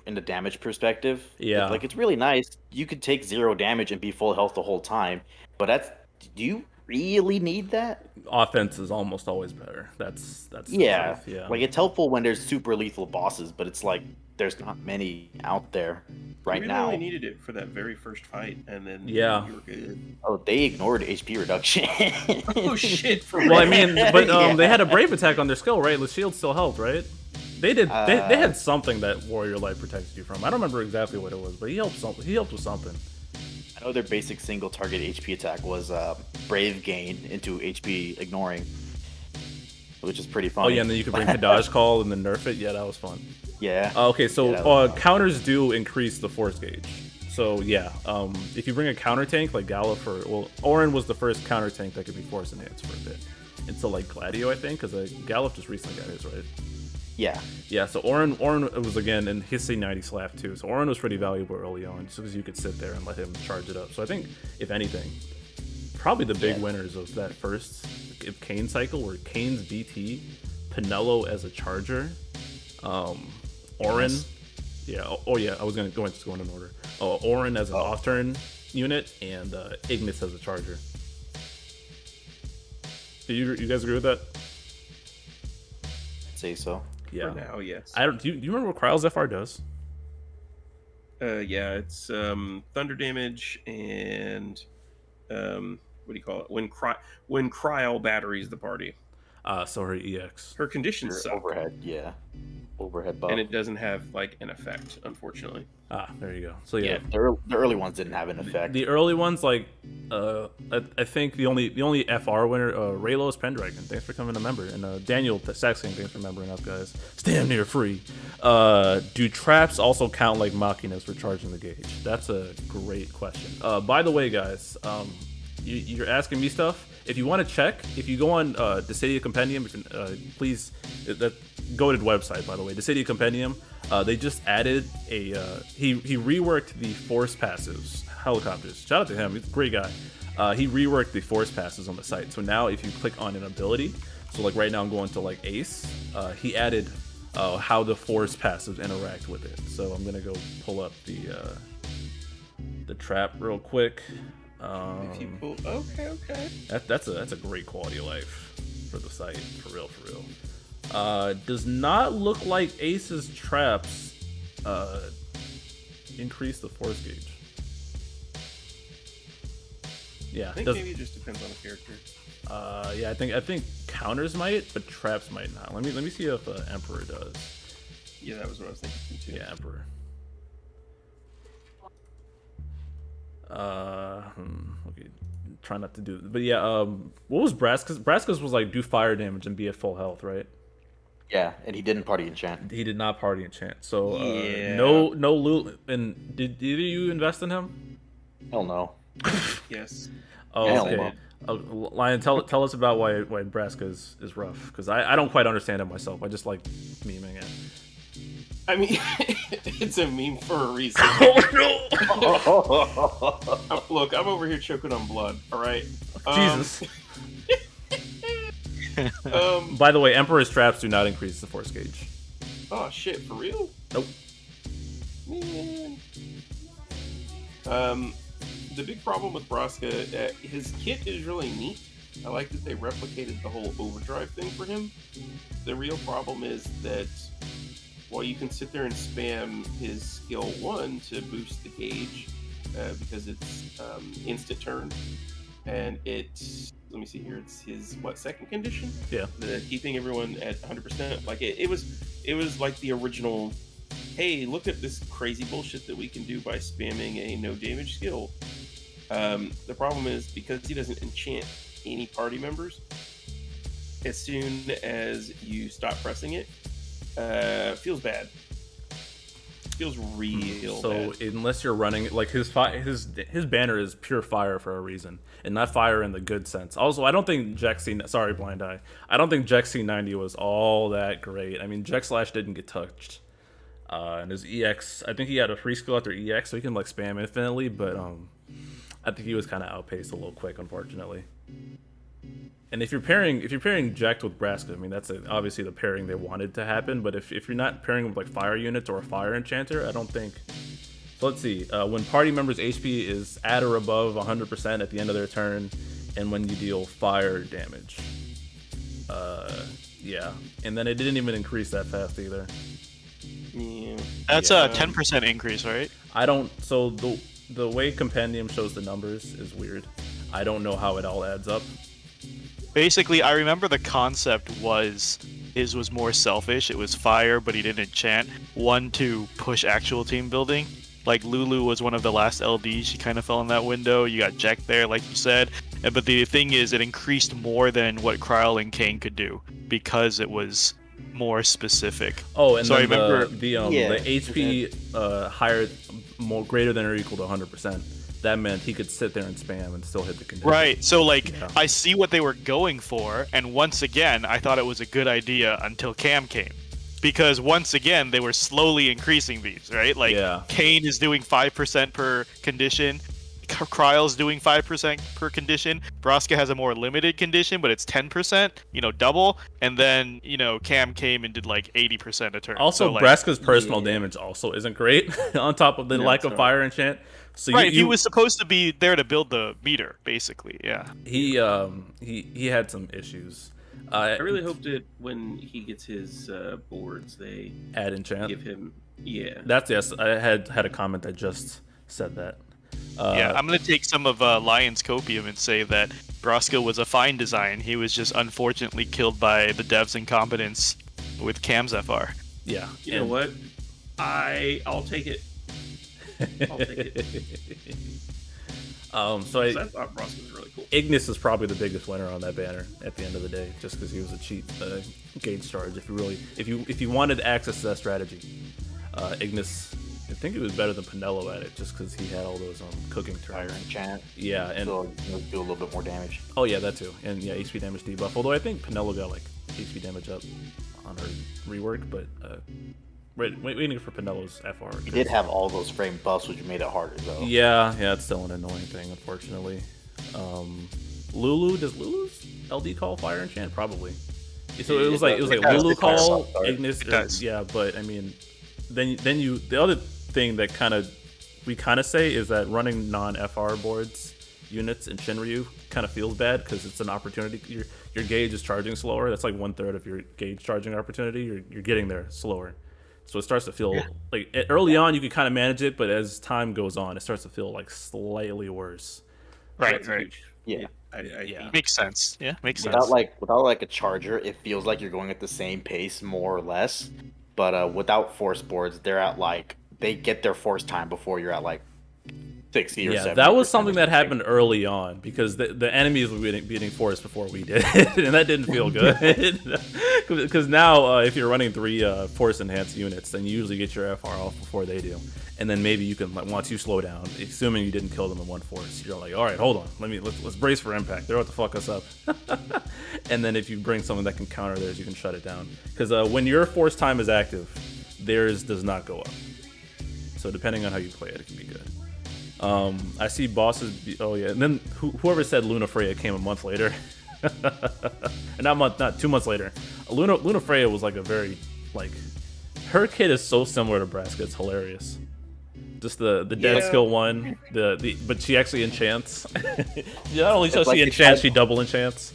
[SPEAKER 3] in the damage perspective.
[SPEAKER 1] Yeah.
[SPEAKER 3] Like it's really nice. You could take 0 damage and be full health the whole time, but do you really need that?
[SPEAKER 1] Offense is almost always better. That's the
[SPEAKER 3] Yeah.
[SPEAKER 1] truth, yeah.
[SPEAKER 3] Like it's helpful when there's super lethal bosses, but it's like there's not many out there right
[SPEAKER 2] We really
[SPEAKER 3] now.
[SPEAKER 2] only needed it for that very first fight, and then
[SPEAKER 1] Yeah.
[SPEAKER 2] you were good.
[SPEAKER 3] Oh, they ignored HP reduction.
[SPEAKER 2] Oh shit! For
[SPEAKER 1] Well, I
[SPEAKER 2] real?
[SPEAKER 1] mean, but
[SPEAKER 3] Yeah.
[SPEAKER 1] they had a brave attack on their skill, right? The shield still helped, right? They did. They had something that Warrior Light protected you from. I don't remember exactly what it was, but he helped something. He helped with something.
[SPEAKER 3] I know their basic single target HP attack was Brave Gain into HP ignoring, which is pretty funny.
[SPEAKER 1] Oh yeah, and then you could bring Kadaj Call and then nerf it. Yeah, that was fun.
[SPEAKER 3] Yeah.
[SPEAKER 1] Okay, so
[SPEAKER 3] Yeah, that was fun.
[SPEAKER 1] counters do increase the force gauge. So yeah, if you bring a counter tank like Galuf Orin was the first counter tank that could be force enhanced for a bit. Until like Gladio, I think, because Galuf just recently got his, right?
[SPEAKER 3] Yeah.
[SPEAKER 1] Yeah, so Orin was again in his C90 slap too. So Orin was pretty valuable early on, just because you could sit there and let him charge it up. So I think, if anything, probably the big winners of that first Kain cycle were Kain's BT, Pinello as a charger, Orin.
[SPEAKER 3] Yes.
[SPEAKER 1] Yeah. Oh yeah, I was going in order. Orin as an off-turn unit and Ignis as a charger. Do you guys agree with that?
[SPEAKER 3] I'd say so.
[SPEAKER 1] Yeah.
[SPEAKER 2] For now, yes.
[SPEAKER 1] Do you remember what Kryle's FR does?
[SPEAKER 2] Yeah, it's thunder damage and what do you call it? When Cryo batteries the party.
[SPEAKER 1] So her EX.
[SPEAKER 2] Her conditions
[SPEAKER 3] Your
[SPEAKER 2] suck,
[SPEAKER 3] overhead, yeah. Overhead buff.
[SPEAKER 2] and it doesn't have like an effect, unfortunately.
[SPEAKER 1] There you go. So yeah.
[SPEAKER 3] The early ones didn't have an effect.
[SPEAKER 1] The early ones, like, I think the only FR winner, Raylos Pendragon. Thanks for coming a member, and Daniel Saxon. Thanks for membering up, guys. It's damn near free. Do traps also count like Machinas for charging the gauge? That's a great question. By the way, guys, you're asking me stuff. If you want to check, if you go on the City Compendium, please, that goated website, by the way, the City Compendium. They just added he reworked the force passives helicopters. Shout out to him, he's a great guy. He reworked the force passes on the site. So now if you click on an ability, so like right now I'm going to like Ace, he added how the force passives interact with it. So I'm gonna go pull up the trap real quick.
[SPEAKER 2] If you pull, okay.
[SPEAKER 1] That's a great quality of life for the site, for real. Does not look like Ace's traps increase the force gauge. Yeah,
[SPEAKER 2] I think maybe it just depends on the character.
[SPEAKER 1] yeah, I think counters might, but traps might not. Let me see if Emperor does.
[SPEAKER 2] Yeah, that was what I was thinking too.
[SPEAKER 1] Yeah, Emperor. Okay, try not to do. But yeah, what was Braska's? Braska's was like do fire damage and be at full health, right?
[SPEAKER 3] Yeah, and he didn't party enchant.
[SPEAKER 1] He did not party enchant. So
[SPEAKER 2] Yeah.
[SPEAKER 1] no loot. And did either you invest in him?
[SPEAKER 3] Hell no.
[SPEAKER 2] Yes.
[SPEAKER 1] Oh,
[SPEAKER 3] Hell
[SPEAKER 1] okay.
[SPEAKER 3] no.
[SPEAKER 1] Lion, tell us about why Nebraska is rough, because I don't quite understand it myself. I just like memeing it.
[SPEAKER 2] I mean, it's a meme for a reason. Look, I'm over here choking on blood. All right.
[SPEAKER 1] Jesus. By the way, Emperor's traps do not increase the force gauge.
[SPEAKER 2] Oh shit! For real?
[SPEAKER 1] Nope.
[SPEAKER 2] Man. The big problem with Braska, his kit is really neat. I like that they replicated the whole overdrive thing for him. The real problem is that while you can sit there and spam his skill 1 to boost the gauge, because it's instant turn, and it's, let me see here, it's his, second condition?
[SPEAKER 1] Yeah.
[SPEAKER 2] Keeping everyone at 100%. Like, it was like the original, hey, look at this crazy bullshit that we can do by spamming a no damage skill. The problem is, because he doesn't enchant any party members, as soon as you stop pressing it, feels bad. Feels real bad.
[SPEAKER 1] So unless you're running, like, his banner is pure fire for a reason, and not fire in the good sense. Also, I don't think sorry, Blind Eye, I don't think Jex C90 was all that great. I mean, Jex Slash didn't get touched. And his EX, I think he had a free skill after EX, so he can like spam infinitely, but I think he was kind of outpaced a little quick, unfortunately. And if you're pairing Jacked with Braska, I mean, that's obviously the pairing they wanted to happen. But if you're not pairing with like fire units or a fire enchanter, I don't think. So let's see. When party members' HP is at or above 100% at the end of their turn, and when you deal fire damage. Yeah. And then it didn't even increase that fast either.
[SPEAKER 2] Yeah.
[SPEAKER 4] That's a 10% increase, right?
[SPEAKER 1] I don't. So the way Compendium shows the numbers is weird. I don't know how it all adds up.
[SPEAKER 4] Basically, I remember the concept was his was more selfish. It was fire, but he didn't enchant. 1 to push actual team building. Like Lulu was one of the last LDs. She kind of fell in that window. You got Jack there, like you said. But the thing is, it increased more than what Kryl and Kain could do because it was more specific.
[SPEAKER 1] Oh, and
[SPEAKER 4] so
[SPEAKER 1] then
[SPEAKER 4] I remember
[SPEAKER 1] the HP higher, more greater than or equal to 100%. That meant he could sit there and spam and still hit the condition.
[SPEAKER 4] Right. So like, yeah. I see what they were going for, and once again, I thought it was a good idea until Cam came, because once again they were slowly increasing these. Right. Like, yeah. Kain is doing 5% per condition. Kryl's doing 5% per condition. Braska has a more limited condition, but it's 10%, double. And then, Cam came and did like 80% a turn.
[SPEAKER 1] Also, so, Braska's personal damage also isn't great on top of the lack of fire enchant. So
[SPEAKER 4] right, he was supposed to be there to build the meter, basically, yeah.
[SPEAKER 1] He had some issues.
[SPEAKER 2] I really hope that when he gets his boards, they
[SPEAKER 1] add enchant.
[SPEAKER 2] Give him, yeah.
[SPEAKER 1] Yes. I had a comment that just said that.
[SPEAKER 4] Yeah, I'm gonna take some of Lion's copium and say that Braska was a fine design. He was just unfortunately killed by the devs' incompetence with Cam's FR.
[SPEAKER 1] Yeah.
[SPEAKER 2] You know what? I'll take it. I'll take it.
[SPEAKER 1] So I
[SPEAKER 2] thought Braska was really cool.
[SPEAKER 1] Ignis is probably the biggest winner on that banner at the end of the day, just because he was a cheap gauge charge. If you wanted access to that strategy, Ignis. I think he was better than Pinello at it, just because he had all those cooking turns.
[SPEAKER 3] Fire enchant.
[SPEAKER 1] Yeah, and
[SPEAKER 3] so do a little bit more damage.
[SPEAKER 1] Oh yeah, that too, and yeah, HP damage debuff. Although I think Pinello got like HP damage up on her rework, but waiting for Pinello's FR.
[SPEAKER 3] He did have all those frame buffs, which made it harder though.
[SPEAKER 1] Yeah, it's still an annoying thing, unfortunately. Does Lulu's LD call fire enchant? Probably. So it was like Lulu call Ignis. Yeah, but I mean, then the other thing that we say is that running non-FR boards units in Shinryu kind of feels bad because it's an opportunity. Your gauge is charging slower. That's like 1/3 of your gauge charging opportunity. You're getting there slower, so it starts to feel like early on you can kind of manage it, but as time goes on, it starts to feel like slightly worse.
[SPEAKER 4] Right.
[SPEAKER 3] Yeah.
[SPEAKER 4] Yeah. Makes sense. Yeah, makes sense.
[SPEAKER 3] Without like a charger, it feels like you're going at the same pace more or less. But without force boards, they're at like they get their force time before you're at like 60 or 70.
[SPEAKER 1] That was something that happened early on because the enemies were beating Force before we did, and that didn't feel good. Because now, if you're running 3 Force enhanced units, then you usually get your FR off before they do, and then maybe you can once you slow down, assuming you didn't kill them in 1 Force, you're like, all right, hold on, let's brace for impact. They're about to fuck us up, and then if you bring something that can counter theirs, you can shut it down. Because when your Force time is active, theirs does not go up. So depending on how you play it, it can be good. I see bosses. Oh yeah, and then whoever said Luna Freya came a month later, not 2 months later. Luna Freya was like a very her kit is so similar to Braska. It's hilarious. Just the dead skill one. But she actually enchants. Not only does she enchant, she double enchants.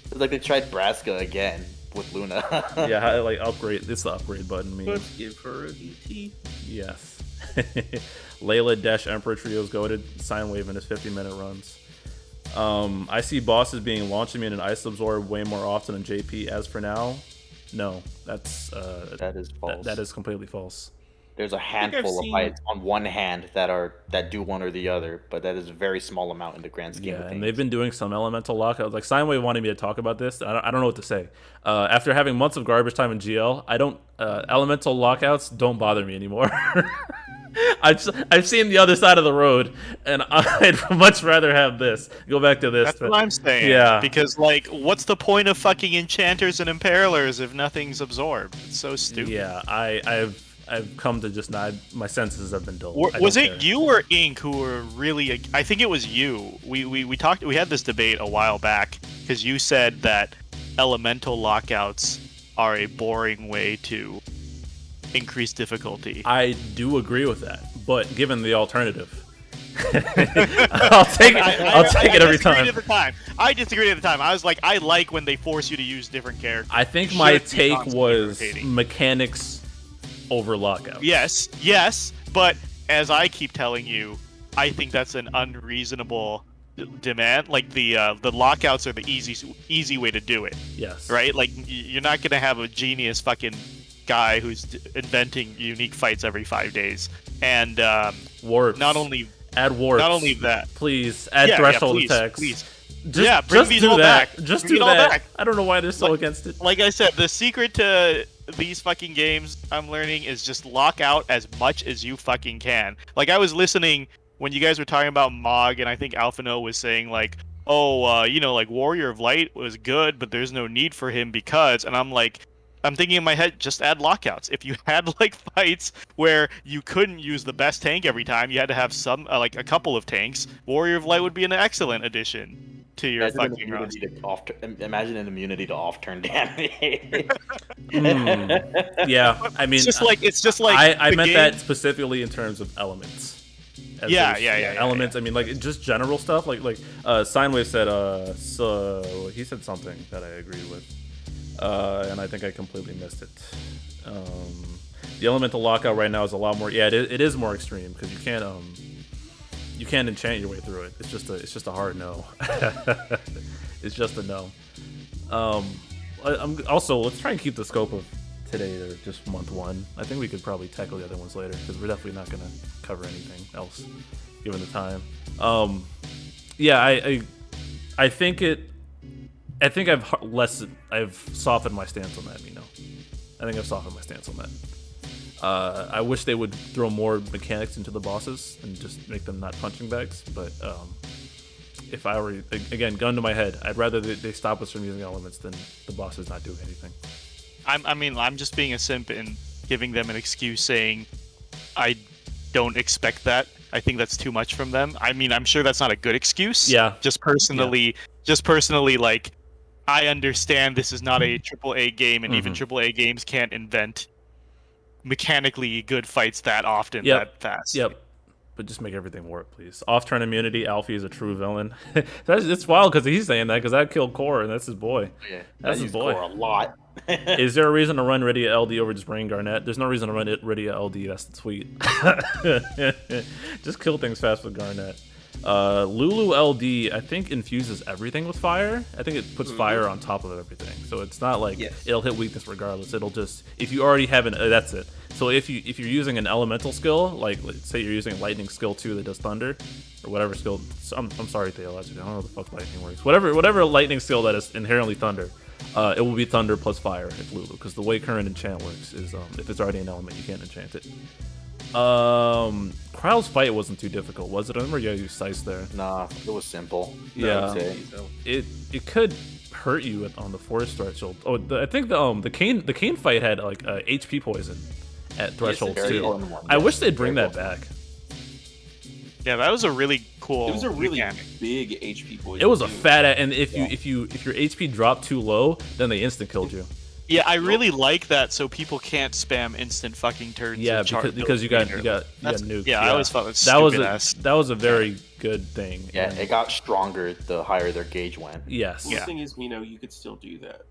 [SPEAKER 3] It's like they tried Braska again with Luna.
[SPEAKER 1] Yeah, upgrade. It's the upgrade button.
[SPEAKER 2] Let's give her a VT.
[SPEAKER 1] Yes. Layla Dash Emperor Trio's goated. Sine Wave in his 50-minute runs. I see bosses being Launch Immune and Ice Absorb way more often than JP. As for now, no, that is
[SPEAKER 3] false.
[SPEAKER 1] That is completely false.
[SPEAKER 3] There's a handful of fights on one hand that do one or the other, but that is a very small amount in the grand scheme of things.
[SPEAKER 1] And they've been doing some elemental lockouts. Like Seinway wanted me to talk about this. I don't know what to say. After having months of garbage time in GL, elemental lockouts don't bother me anymore. I've seen the other side of the road, and I'd much rather have this. Go back to this.
[SPEAKER 4] That's what I'm saying.
[SPEAKER 1] Yeah.
[SPEAKER 4] Because, what's the point of fucking enchanters and imperilers if nothing's absorbed? It's so stupid.
[SPEAKER 1] Yeah, I've come to just not. My senses have been dulled.
[SPEAKER 4] Was it you or Ink who were really? I think it was you. We talked. We had this debate a while back because you said that elemental lockouts are a boring way to increase difficulty.
[SPEAKER 1] I do agree with that, but given the alternative, I'll take it. I'll take it every time.
[SPEAKER 4] I disagreed at the time. I was like, I like when they force you to use different characters.
[SPEAKER 1] I think my take was mechanics over lockout.
[SPEAKER 4] Yes, but as I keep telling you, I think that's an unreasonable demand. Like the lockouts are the easy way to do it.
[SPEAKER 1] Yes.
[SPEAKER 4] Right? Like you're not gonna have a genius fucking guy who's inventing unique fights every 5 days. And
[SPEAKER 1] warps.
[SPEAKER 4] Not only
[SPEAKER 1] add warps.
[SPEAKER 4] Not only that.
[SPEAKER 1] Please add threshold attacks.
[SPEAKER 4] Please.
[SPEAKER 1] Just
[SPEAKER 4] these
[SPEAKER 1] do
[SPEAKER 4] all
[SPEAKER 1] that.
[SPEAKER 4] back.
[SPEAKER 1] Just
[SPEAKER 4] bring
[SPEAKER 1] do
[SPEAKER 4] it all
[SPEAKER 1] that.
[SPEAKER 4] back.
[SPEAKER 1] I don't know why they're so against it.
[SPEAKER 4] Like I said, the secret to these fucking games I'm learning is just lock out as much as you fucking can. Like I was listening when you guys were talking about Mog, and I think Alphino was saying Warrior of Light was good, but there's no need for him because, and I'm thinking in my head, just add lockouts. If you had fights where you couldn't use the best tank every time, you had to have some a couple of tanks. Warrior of Light would be an excellent addition to your fucking roster.
[SPEAKER 3] Imagine an immunity to off-turn damage.
[SPEAKER 1] Yeah, I mean,
[SPEAKER 4] it's just like
[SPEAKER 1] I meant that specifically in terms of elements.
[SPEAKER 4] Yeah.
[SPEAKER 1] Elements. I mean, just general stuff. Seinwave said. So he said something that I agreed with. And I think I completely missed it. The elemental lockout right now is a lot more. Yeah, it is more extreme because you can't enchant your way through it. It's just a hard no. It's just a no. Also, let's try and keep the scope of today to just month 1. I think we could probably tackle the other ones later because we're definitely not gonna cover anything else given the time. Yeah, I think I've softened my stance on that, Mino. I think I've softened my stance on that. I wish they would throw more mechanics into the bosses and just make them not punching bags, but if I were, again, gun to my head, I'd rather they stop us from using elements than the bosses not doing anything.
[SPEAKER 4] I'm just being a simp and giving them an excuse saying I don't expect that. I think that's too much from them. I mean, I'm sure that's not a good excuse.
[SPEAKER 1] Yeah.
[SPEAKER 4] Just personally, I understand this is not a AAA game, and even AAA games can't invent mechanically good fights that often, that fast.
[SPEAKER 1] Yep. But just make everything work, please. Off-turn immunity, Alfie is a true villain. It's wild because he's saying that because I killed Core, and that's his boy.
[SPEAKER 3] Yeah,
[SPEAKER 1] that's his boy.
[SPEAKER 3] Core a lot.
[SPEAKER 1] Is there a reason to run Rydia LD over just bringing Garnet? There's no reason to run Rydia LD. That's the tweet. Just kill things fast with Garnet. Lulu LD, I think, infuses everything with fire. I think it puts fire on top of everything. So it's not like it'll hit weakness regardless. It'll just, if you already have that's it. So if you're using an elemental skill, like let's say you're using lightning skill 2 that does thunder, or whatever skill. I'm sorry, Theologic. I don't know how the fuck lightning works. Whatever lightning skill that is inherently thunder, it will be thunder plus fire if Lulu, because the way current enchant works is if it's already an element, you can't enchant it. Kryle's fight wasn't too difficult, was it? I remember you guys used Sice there.
[SPEAKER 3] Nah, it was simple.
[SPEAKER 1] Yeah,
[SPEAKER 2] So.
[SPEAKER 1] it could hurt you on the force threshold. Oh, I think the Kain fight had like HP poison at threshold
[SPEAKER 2] Yes,
[SPEAKER 1] too. I wish they'd bring that back.
[SPEAKER 4] Yeah, that was a really cool.
[SPEAKER 2] It was a really
[SPEAKER 4] mechanic.
[SPEAKER 2] big HP poison.
[SPEAKER 1] It was a
[SPEAKER 2] too.
[SPEAKER 1] fat and if your HP dropped too low, then they instant killed you.
[SPEAKER 4] Yeah, I really like that, so people can't spam instant fucking turns.
[SPEAKER 1] Yeah, because you got
[SPEAKER 4] That's-
[SPEAKER 1] nuked.
[SPEAKER 4] Yeah, I always thought that
[SPEAKER 1] that was a very good thing.
[SPEAKER 3] Yeah,
[SPEAKER 1] And
[SPEAKER 3] it got stronger the higher their gauge went.
[SPEAKER 1] yes.
[SPEAKER 2] Well, the thing is, you could still do that.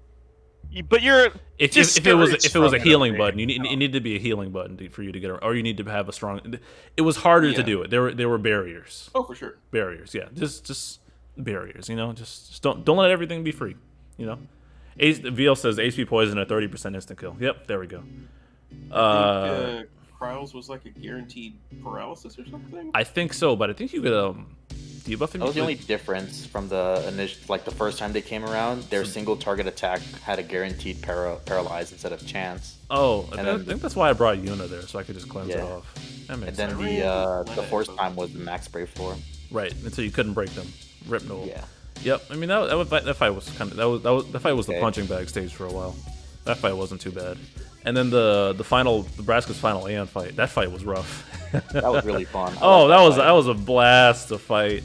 [SPEAKER 4] But you're
[SPEAKER 1] If it was a
[SPEAKER 4] from
[SPEAKER 1] healing
[SPEAKER 4] it,
[SPEAKER 1] button, it needed to be a healing button for you to get, or you need to have a strong. It was harder to
[SPEAKER 2] Yeah.
[SPEAKER 1] do it. There were barriers.
[SPEAKER 2] Oh, for sure.
[SPEAKER 1] Barriers, yeah, just barriers. Just don't let everything be free. VL says HP poison at 30% instant kill. Yep, there we go.
[SPEAKER 2] I think Kryle's was like a guaranteed paralysis or something.
[SPEAKER 1] I think so, but I think you could debuff him.
[SPEAKER 3] That was the only difference from the initial, like the first time they came around. Their single target attack had a guaranteed paralyze instead of chance.
[SPEAKER 1] Oh,
[SPEAKER 3] And
[SPEAKER 1] I
[SPEAKER 3] then-
[SPEAKER 1] think that's why I brought Yuna there, so I could just cleanse it
[SPEAKER 3] Yeah.
[SPEAKER 1] off. That
[SPEAKER 3] And
[SPEAKER 1] makes
[SPEAKER 3] then
[SPEAKER 1] sense.
[SPEAKER 3] the first time was the max brave floor.
[SPEAKER 1] Right, until you couldn't break them. Rip no.
[SPEAKER 3] Yeah.
[SPEAKER 1] Yep. I mean that fight was kind of that fight was the
[SPEAKER 3] Okay.
[SPEAKER 1] punching bag stage for a while. That fight wasn't too bad. And then the final Nebraska's final Aeon fight. That fight was rough.
[SPEAKER 3] That was really fun. I
[SPEAKER 1] Oh,
[SPEAKER 3] liked
[SPEAKER 1] that
[SPEAKER 3] fight.
[SPEAKER 1] was a blast to fight.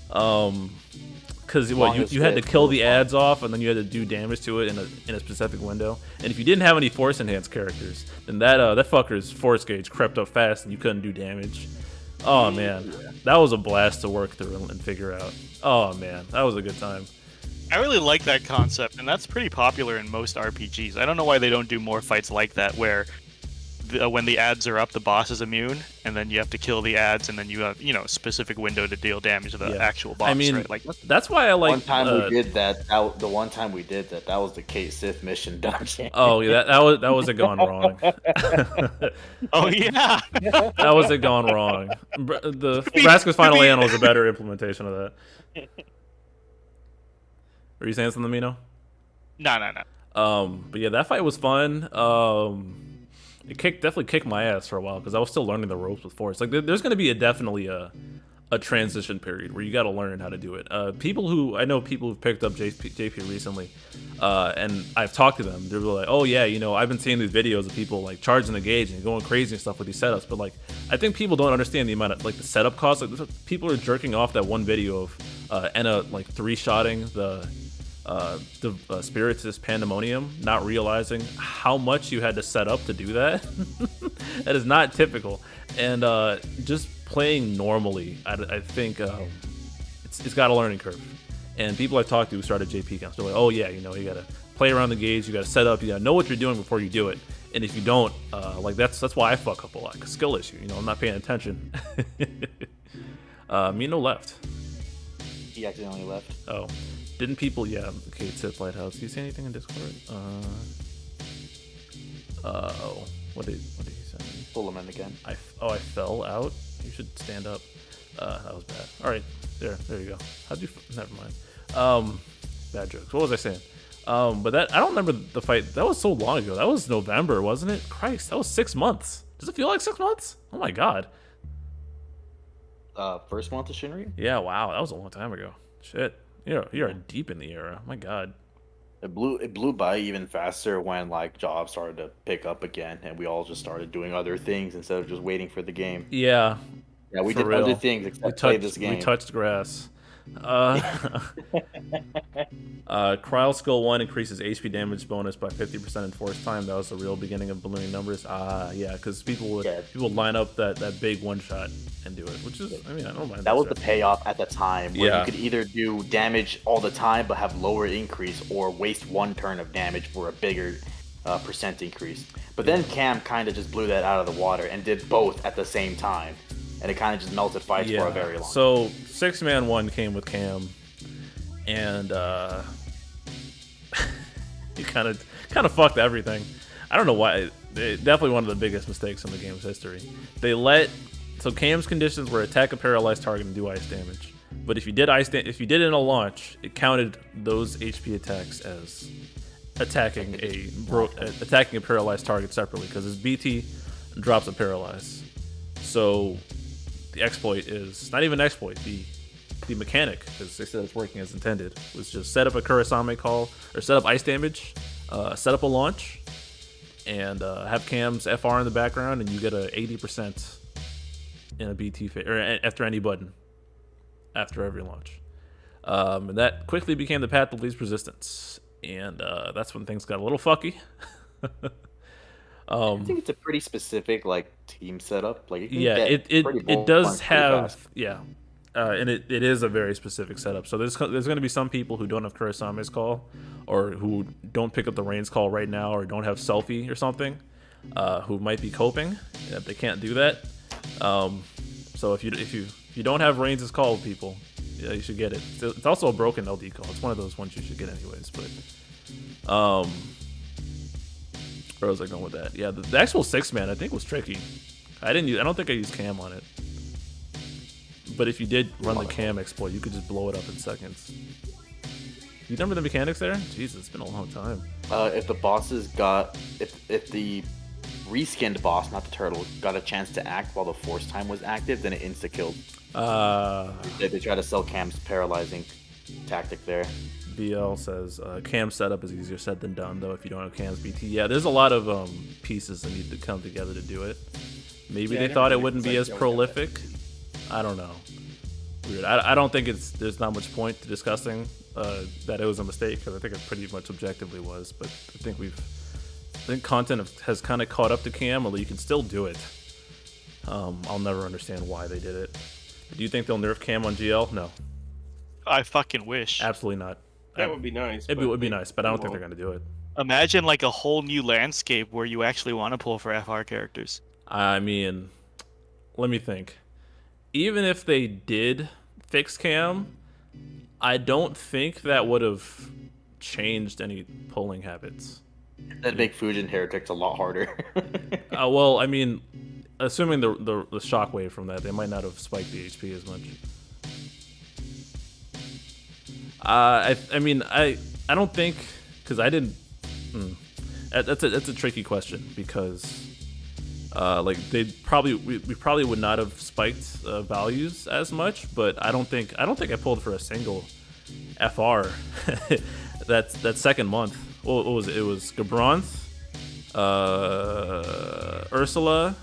[SPEAKER 1] Because
[SPEAKER 3] long
[SPEAKER 1] you
[SPEAKER 3] as
[SPEAKER 1] had to
[SPEAKER 3] it
[SPEAKER 1] kill
[SPEAKER 3] was
[SPEAKER 1] the
[SPEAKER 3] fun.
[SPEAKER 1] ads off, and then you had to do damage to it in a specific window. And if you didn't have any force enhanced characters, then that fucker's force gauge crept up fast, and you couldn't do damage. Oh man, that was a blast to work through and figure out. Oh man, that was a good time.
[SPEAKER 4] I really like that concept, and that's pretty popular in most RPGs. I don't know why they don't do more fights like that, where when the ads are up, the boss is immune, and then you have to kill the ads, and then you have a specific window to deal damage to the
[SPEAKER 1] Yeah.
[SPEAKER 4] actual boss.
[SPEAKER 1] I mean,
[SPEAKER 4] right? Like
[SPEAKER 1] that's why I like.
[SPEAKER 3] One time we did that. The one time we did that, that was the Kate Sith mission dungeon.
[SPEAKER 1] Oh yeah, that was it gone wrong.
[SPEAKER 4] oh yeah,
[SPEAKER 1] That was it gone wrong. The Nebraska's Final Aeon was a better implementation of that. Were you saying something, Mino?
[SPEAKER 4] no.
[SPEAKER 1] But yeah, that fight was fun. It definitely kicked my ass for a while because I was still learning the ropes with force. Like there's going to be definitely a transition period where you got to learn how to do it. I know people who've picked up JP recently, and I've talked to them. They're like, oh yeah, I've been seeing these videos of people like charging the gauge and going crazy and stuff with these setups. But like, I think people don't understand the amount of like the setup cost. Like people are jerking off that one video of Enna like 3-shotting the Spiritist Pandemonium, not realizing how much you had to set up to do that. That is not typical. And just playing normally, I think it's got a learning curve. And people I've talked to who started JP camps, they're like, oh yeah, you gotta play around the gauge, you gotta set up, you gotta know what you're doing before you do it. And if you don't, like that's why I fuck up a lot. Skill issue, I'm not paying attention. Mino left.
[SPEAKER 3] He accidentally left.
[SPEAKER 1] Oh. Didn't people? Yeah. Kate Sith Lighthouse. Do you see anything in Discord? What did he send me?
[SPEAKER 3] Pull him in again.
[SPEAKER 1] I fell out. You should stand up. That was bad. All right, there you go. How'd you? Never mind. Bad jokes. What was I saying? But I don't remember the fight. That was so long ago. That was November, wasn't it? Christ, that was 6 months. Does it feel like 6 months? Oh my god.
[SPEAKER 3] First month of Shinryu?
[SPEAKER 1] Yeah. Wow, that was a long time ago. Shit. You're deep in the era. My god.
[SPEAKER 3] It blew by even faster when like jobs started to pick up again, and we all just started doing other things instead of just waiting for the game.
[SPEAKER 1] Yeah.
[SPEAKER 3] Yeah, we
[SPEAKER 1] For
[SPEAKER 3] did
[SPEAKER 1] real.
[SPEAKER 3] other things except play this game.
[SPEAKER 1] We touched grass. Kryl skill 1 increases HP damage bonus by 50% in force time. That was the real beginning of ballooning numbers. Yeah, because people would line up that big one shot and do it, which is, I don't mind.
[SPEAKER 3] That was the payoff at the time, where
[SPEAKER 1] Yeah.
[SPEAKER 3] you could either do damage all the time but have lower increase, or waste one turn of damage for a bigger percent increase. But then Cam kind of just blew that out of the water and did both at the same time, and it kind of just melted fights for a very long time.
[SPEAKER 1] So 6-man 1 came with Cam, and he kind of fucked everything. I don't know why. definitely one of the biggest mistakes in the game's history. So Cam's conditions were attack a paralyzed target and do ice damage. But if you did if you did it in a launch, it counted those HP attacks as attacking a paralyzed target separately because his BT drops a paralyze. So the exploit is not even an exploit. The mechanic, because they said it's working as intended, was just set up a Kurosame call or set up ice damage, set up a launch, and have Cam's FR in the background, and you get a 80% in a BT or after any button after every launch. And that quickly became the path of least resistance, and that's when things got a little fucky.
[SPEAKER 3] I think it's a pretty specific like team setup. Like
[SPEAKER 1] it does have and it is a very specific setup. So there's going to be some people who don't have Kurosame's call, or who don't pick up the Rain's call right now, or don't have selfie or something, who might be coping. They can't do that. So if you don't have Rain's call, people, yeah, you should get it. It's also a broken LD call. It's one of those ones you should get anyways. But where was I going with that? Yeah, the actual 6-man I think was tricky. I don't think I used Cam on it. But if you did run the Cam exploit, you could just blow it up in seconds. You remember the mechanics there? Jesus, it's been a long time.
[SPEAKER 3] If the bosses if the reskinned boss, not the turtle, got a chance to act while the force time was active, then it insta-killed. They try to sell Cam's paralyzing tactic there.
[SPEAKER 1] BL says, Cam's setup is easier said than done, though, if you don't have Cam's BT. Yeah, there's a lot of pieces that need to come together to do it. Maybe they thought it wouldn't be as prolific. I don't know. Weird. I don't think there's not much point to discussing that it was a mistake, because I think it pretty much objectively was. But I think content has kind of caught up to Cam, although you can still do it. I'll never understand why they did it. Do you think they'll nerf Cam on GL? No.
[SPEAKER 4] I fucking wish.
[SPEAKER 1] Absolutely not.
[SPEAKER 2] That would be nice.
[SPEAKER 1] It would be nice, but I don't think they're going to do it.
[SPEAKER 4] Imagine like a whole new landscape where you actually want to pull for FR characters.
[SPEAKER 1] I mean, let me think. Even if they did fix Cam, I don't think that would have changed any pulling habits.
[SPEAKER 3] That'd make Fujin Heretics a lot harder.
[SPEAKER 1] Well, I mean, assuming the shockwave from that, they might not have spiked the HP as much. I mean, I don't think, because I didn't. That's a tricky question, because like we probably would not have spiked values as much, but I don't think I pulled for a single FR that second month. What was it? It was Gabronth, Ursula,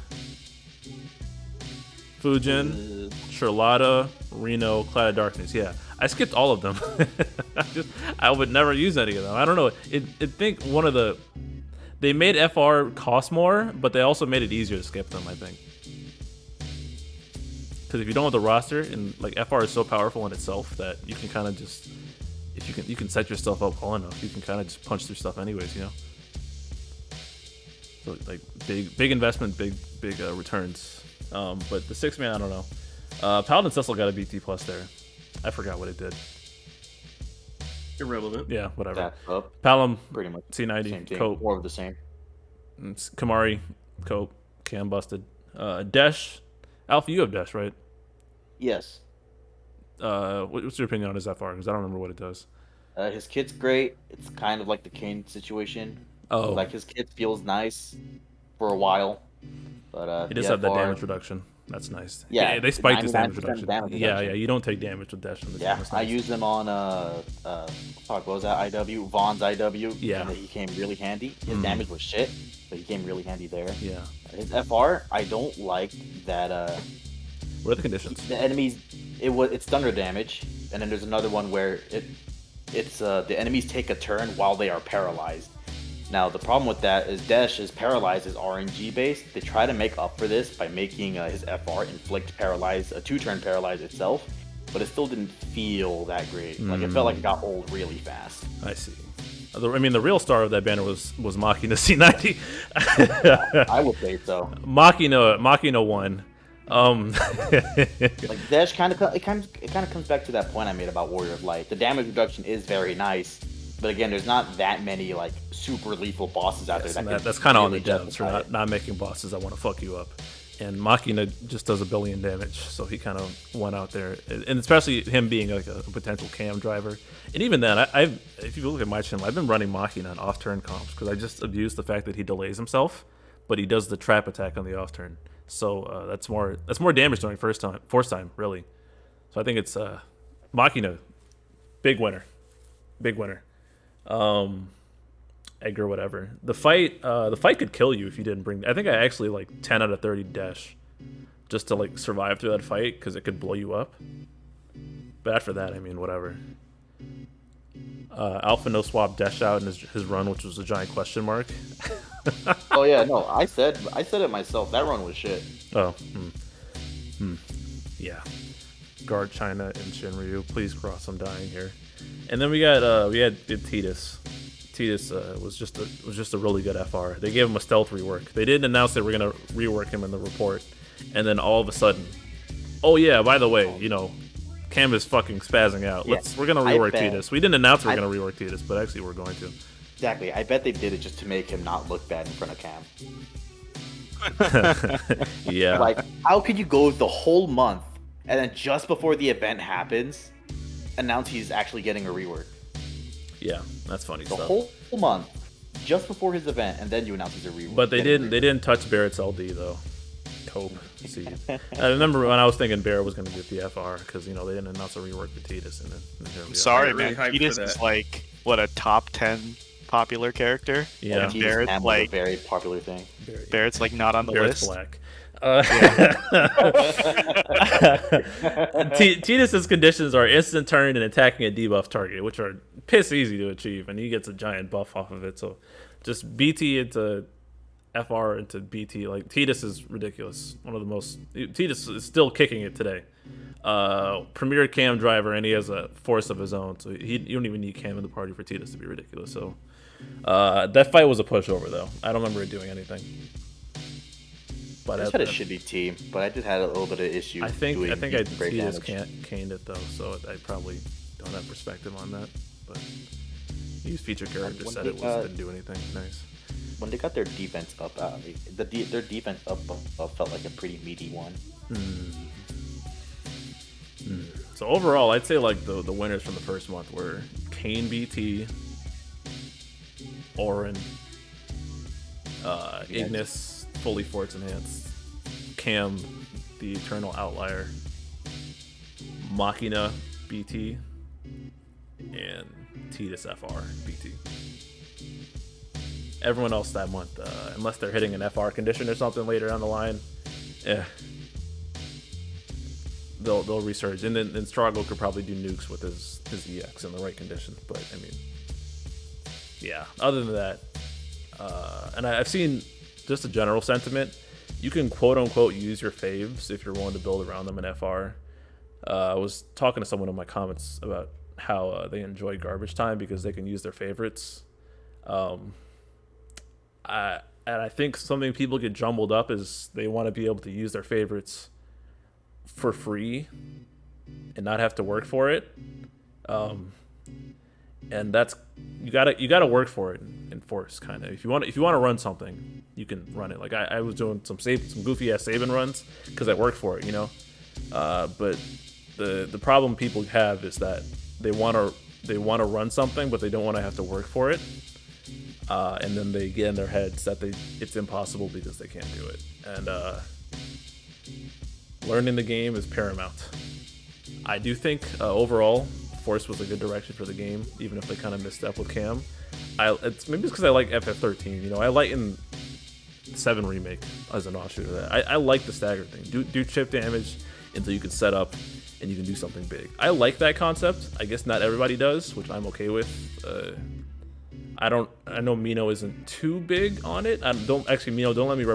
[SPEAKER 1] Fujin, Charlotta, Reno, Cloud of Darkness. Yeah, I skipped all of them. I would never use any of them. I don't know. They made FR cost more, but they also made it easier to skip them, I think. Because if you don't have the roster, and like FR is so powerful in itself that you can kind of just, if you can set yourself up well enough, you can kind of just punch through stuff anyways, you know. So like big investment, big returns. But the 6-man, I don't know. Paladin Cecil got a BT plus there. I forgot what it did.
[SPEAKER 2] Irrelevant.
[SPEAKER 1] Yeah, whatever.
[SPEAKER 3] Up,
[SPEAKER 1] Palom,
[SPEAKER 3] pretty much
[SPEAKER 1] C90, Cope.
[SPEAKER 3] More of the same.
[SPEAKER 1] Kamari, Cope, Cam busted. Desh, Alpha, you have Desh, right?
[SPEAKER 3] Yes.
[SPEAKER 1] What's your opinion on his FR? Because I don't remember what it does.
[SPEAKER 3] His kit's great. It's kind of like the Kain situation.
[SPEAKER 1] Oh.
[SPEAKER 3] Like his kit feels nice for a while. But
[SPEAKER 1] he does have that damage reduction. That's nice.
[SPEAKER 3] Yeah,
[SPEAKER 1] they spiked his damage
[SPEAKER 3] 99%
[SPEAKER 1] reduction.
[SPEAKER 3] damage
[SPEAKER 1] Yeah,
[SPEAKER 3] reduction.
[SPEAKER 1] you don't take damage with Desh.
[SPEAKER 3] Yeah,
[SPEAKER 1] nice.
[SPEAKER 3] I used them on what was that IW? Vaughn's IW.
[SPEAKER 1] Yeah.
[SPEAKER 3] And he came really handy. His damage was shit, but he came really handy there.
[SPEAKER 1] Yeah.
[SPEAKER 3] His FR, I don't like that.
[SPEAKER 1] What are the conditions?
[SPEAKER 3] The enemies, it's thunder damage, and then there's another one where it's the enemies take a turn while they are paralyzed. Now the problem with that is Desh is paralyzed is RNG based. They try to make up for this by making his FR inflict paralyze, a 2-turn paralyze itself, but it still didn't feel that great. Like it felt like it got old really fast.
[SPEAKER 1] I see. I mean, the real star of that banner was Machina C90.
[SPEAKER 3] I would say so.
[SPEAKER 1] Machina won.
[SPEAKER 3] Like Desh kind of comes back to that point I made about Warrior of Light. The damage reduction is very nice, But again, there's not that many like super lethal bosses out there.
[SPEAKER 1] That's kind of on the
[SPEAKER 3] really
[SPEAKER 1] devs for not making bosses that want to fuck you up. And Machina just does 1 billion damage, so he kind of went out there, and especially him being like a potential cam driver. And even then, if you look at my channel, I've been running Machina on off-turn comps because I just abuse the fact that he delays himself, but he does the trap attack on the off-turn. So that's more damage during fourth time, really. So I think it's Machina, big winner. Edgar, whatever. The fight could kill you if you didn't bring. I think I actually like 10 out of 30 dash, just to like survive through that fight because it could blow you up. But after that, I mean, whatever. Alpha no swap dash out in his run, which was a giant question mark.
[SPEAKER 3] Oh yeah, no, I said it myself. That run was shit.
[SPEAKER 1] Oh, yeah. Guard China and Shinryu. Please cross. I'm dying here. And then we had Tidus. Tidus was just a really good FR. They gave him a stealth rework. They didn't announce they were gonna rework him in the report, and then all of a sudden, oh yeah, by the way, you know, Cam is fucking spazzing out. We're gonna rework Tidus. We didn't announce we were gonna rework Tidus, but actually we're going to.
[SPEAKER 3] Exactly. I bet they did it just to make him not look bad in front of Cam.
[SPEAKER 1] Yeah.
[SPEAKER 3] Like, how could you go the whole month and then just before the event happens, announce he's actually getting a rework?
[SPEAKER 1] Yeah, that's funny stuff.
[SPEAKER 3] The whole month, just before his event, and then you announce he's a rework.
[SPEAKER 1] But they didn't touch Barrett's LD though. Hope. See, I remember when I was thinking Barrett was going to get the FR because, you know, they didn't announce a rework with Tidus, and then here we are.
[SPEAKER 4] Sorry,
[SPEAKER 2] really
[SPEAKER 4] man.
[SPEAKER 2] hyped
[SPEAKER 4] Tidus
[SPEAKER 2] for
[SPEAKER 4] is
[SPEAKER 2] that.
[SPEAKER 4] like what, a top 10 popular character.
[SPEAKER 1] Yeah.
[SPEAKER 4] And
[SPEAKER 3] Tidus
[SPEAKER 4] Barrett's
[SPEAKER 3] Cam was
[SPEAKER 4] like
[SPEAKER 3] a very popular thing.
[SPEAKER 4] Barrett's like not on the
[SPEAKER 1] Barrett's
[SPEAKER 4] list.
[SPEAKER 1] black. Tidus's conditions are instant turn and attacking a debuff target, which are piss easy to achieve, and he gets a giant buff off of it. So just BT into FR into BT, like Tidus is ridiculous. One of the most. Tidus is still kicking it today. Premier cam driver, and he has a force of his own, so you don't even need cam in the party for Tidus to be ridiculous. So that fight was a pushover, though. I don't remember it doing anything. But
[SPEAKER 3] I just had a shitty team, but I just had a little bit of issue.
[SPEAKER 1] I think Tidus
[SPEAKER 3] damage.
[SPEAKER 1] caned it though, so I probably don't have perspective on that. But his feature character said it didn't do anything nice.
[SPEAKER 3] When they got their defense up, their defense up felt like a pretty meaty one.
[SPEAKER 1] So overall, I'd say like the winners from the first month were Kain BT, Orin, Ignis, fully Forts Enhanced, Cam, the Eternal Outlier, Machina BT, and Tidus FR BT. Everyone else that month, unless they're hitting an FR condition or something later down the line, they'll resurge. And then Strago could probably do nukes with his EX in the right condition. But I mean, yeah. Other than that, and I've seen just a general sentiment. You can quote unquote use your faves if you're willing to build around them in FR. I was talking to someone in my comments about how they enjoy garbage time because they can use their favorites. And I think something people get jumbled up is they want to be able to use their favorites for free and not have to work for it. And that's you gotta work for it in Force, kind of. If you want to run something, you can run it. Like I was doing some goofy ass Saban runs because I worked for it, you know. But the problem people have is that they want to run something, but they don't want to have to work for it. And then they get in their heads that it's impossible because they can't do it. And learning the game is paramount. I do think overall Force was a good direction for the game, even if they kind of missed up with Cam. Maybe it's because I like FF13. You know, I lighten 7 remake as an offshoot of that. I like the stagger thing. Do chip damage until you can set up and you can do something big. I like that concept. I guess not everybody does, which I'm okay with. I know Mino isn't too big on it. Mino, don't let me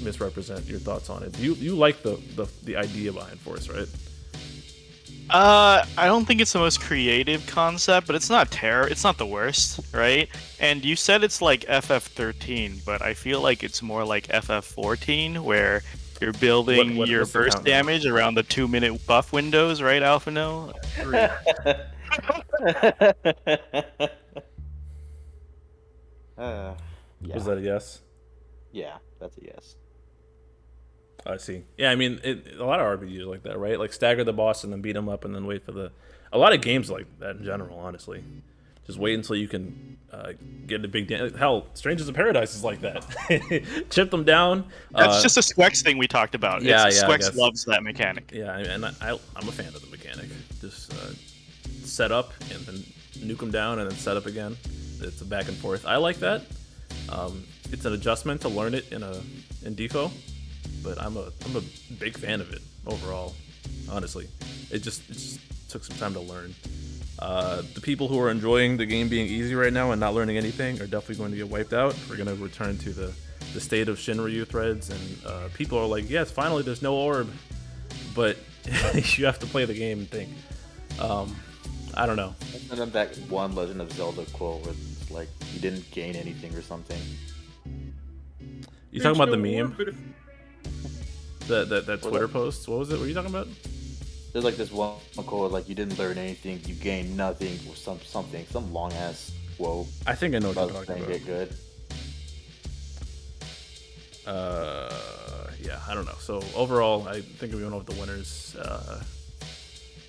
[SPEAKER 1] misrepresent your thoughts on it. You like the idea behind Force, right?
[SPEAKER 4] I don't think it's the most creative concept, but it's not It's not the worst, right? And you said it's like FF13, but I feel like it's more like FF14, where you're building your burst damage around the 2-minute buff windows, right, Alphino?
[SPEAKER 3] Yeah.
[SPEAKER 1] Was that a yes?
[SPEAKER 3] Yeah, that's a yes.
[SPEAKER 1] I see. Yeah, I mean, a lot of RPGs are like that, right? Like stagger the boss and then beat him up and then wait for the. A lot of games like that in general, honestly. Just wait until you can get a big. Hell, Strangers in Paradise is like that. Chip them down.
[SPEAKER 4] That's just a Squex thing we talked about.
[SPEAKER 1] Yeah,
[SPEAKER 4] It's,
[SPEAKER 1] yeah, I
[SPEAKER 4] Squex
[SPEAKER 1] guess.
[SPEAKER 4] loves that mechanic.
[SPEAKER 1] Yeah, and I'm a fan of the mechanic. Just set up and then nuke them down and then set up again. It's a back and forth. I like that. It's an adjustment to learn it in Defo, but I'm a big fan of it overall. Honestly, it just took some time to learn. The people who are enjoying the game being easy right now and not learning anything are definitely going to get wiped out. We're going to return to the state of Shinryu threads, and people are like, yes, finally there's no orb, but you have to play the game and think. I don't know.
[SPEAKER 3] And then that one Legend of Zelda quote where it's like, you didn't gain anything or something.
[SPEAKER 1] You talking about the
[SPEAKER 2] There's no
[SPEAKER 1] meme?
[SPEAKER 2] orb, but
[SPEAKER 1] That Twitter post? What was it? What were you talking about?
[SPEAKER 3] There's like this one quote like, you didn't learn anything, you gained nothing, or some long ass quote.
[SPEAKER 1] I think I know what
[SPEAKER 3] about
[SPEAKER 1] you're talking
[SPEAKER 3] saying
[SPEAKER 1] about.
[SPEAKER 3] get good.
[SPEAKER 1] Yeah, I don't know. So overall, I think we went over the winners.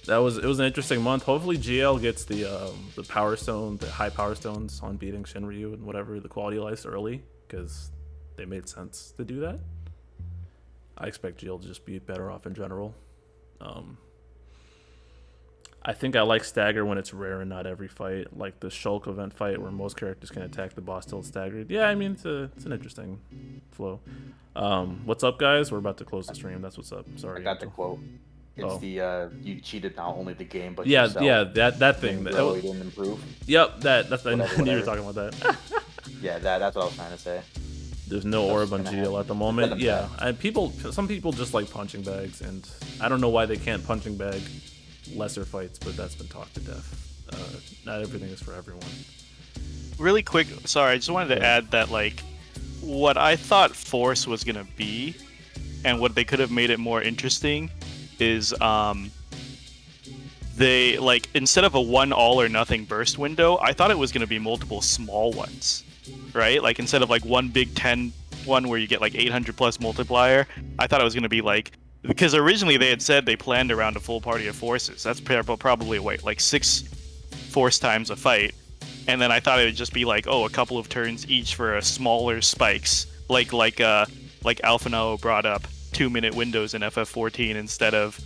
[SPEAKER 1] It was an interesting month. Hopefully, GL gets the power stone, the high power stones on beating Shinryu and whatever the quality of life's early, because they made sense to do that. I expect GL to just be better off in general. I think I like stagger when it's rare and not every fight, like the Shulk event fight where most characters can attack the boss till it's staggered. Yeah, I mean it's an interesting flow. What's up, guys? We're about to close the stream. That's what's up. Sorry.
[SPEAKER 3] I got the quote. It's the you cheated not only the game but yourself.
[SPEAKER 1] Yeah, that thing.
[SPEAKER 3] You really didn't improve.
[SPEAKER 1] Yep, that's I
[SPEAKER 3] Whatever,
[SPEAKER 1] knew you were
[SPEAKER 3] whatever.
[SPEAKER 1] talking about that.
[SPEAKER 3] Yeah, that's what I was trying to say.
[SPEAKER 1] There's no orb on
[SPEAKER 3] gonna
[SPEAKER 1] GL at the moment.
[SPEAKER 3] Let 'em
[SPEAKER 1] Yeah, and some people just like punching bags, and I don't know why they can't punching bag lesser fights, but that's been talked to death. Not everything is for everyone.
[SPEAKER 4] Really quick, sorry, I just wanted to add that like what I thought Force was gonna be, and what they could have made it more interesting, is they like instead of a one all or nothing burst window, I thought it was gonna be multiple small ones, right? Like instead of like one big 10 one where you get like 800 plus multiplier, I thought it was gonna be like, because originally they had said they planned around a full party of forces. That's probably like 6 force times a fight. And then I thought it would just be like, oh, a couple of turns each for a smaller spikes, like Alphano brought up 2-minute windows in FF14 instead of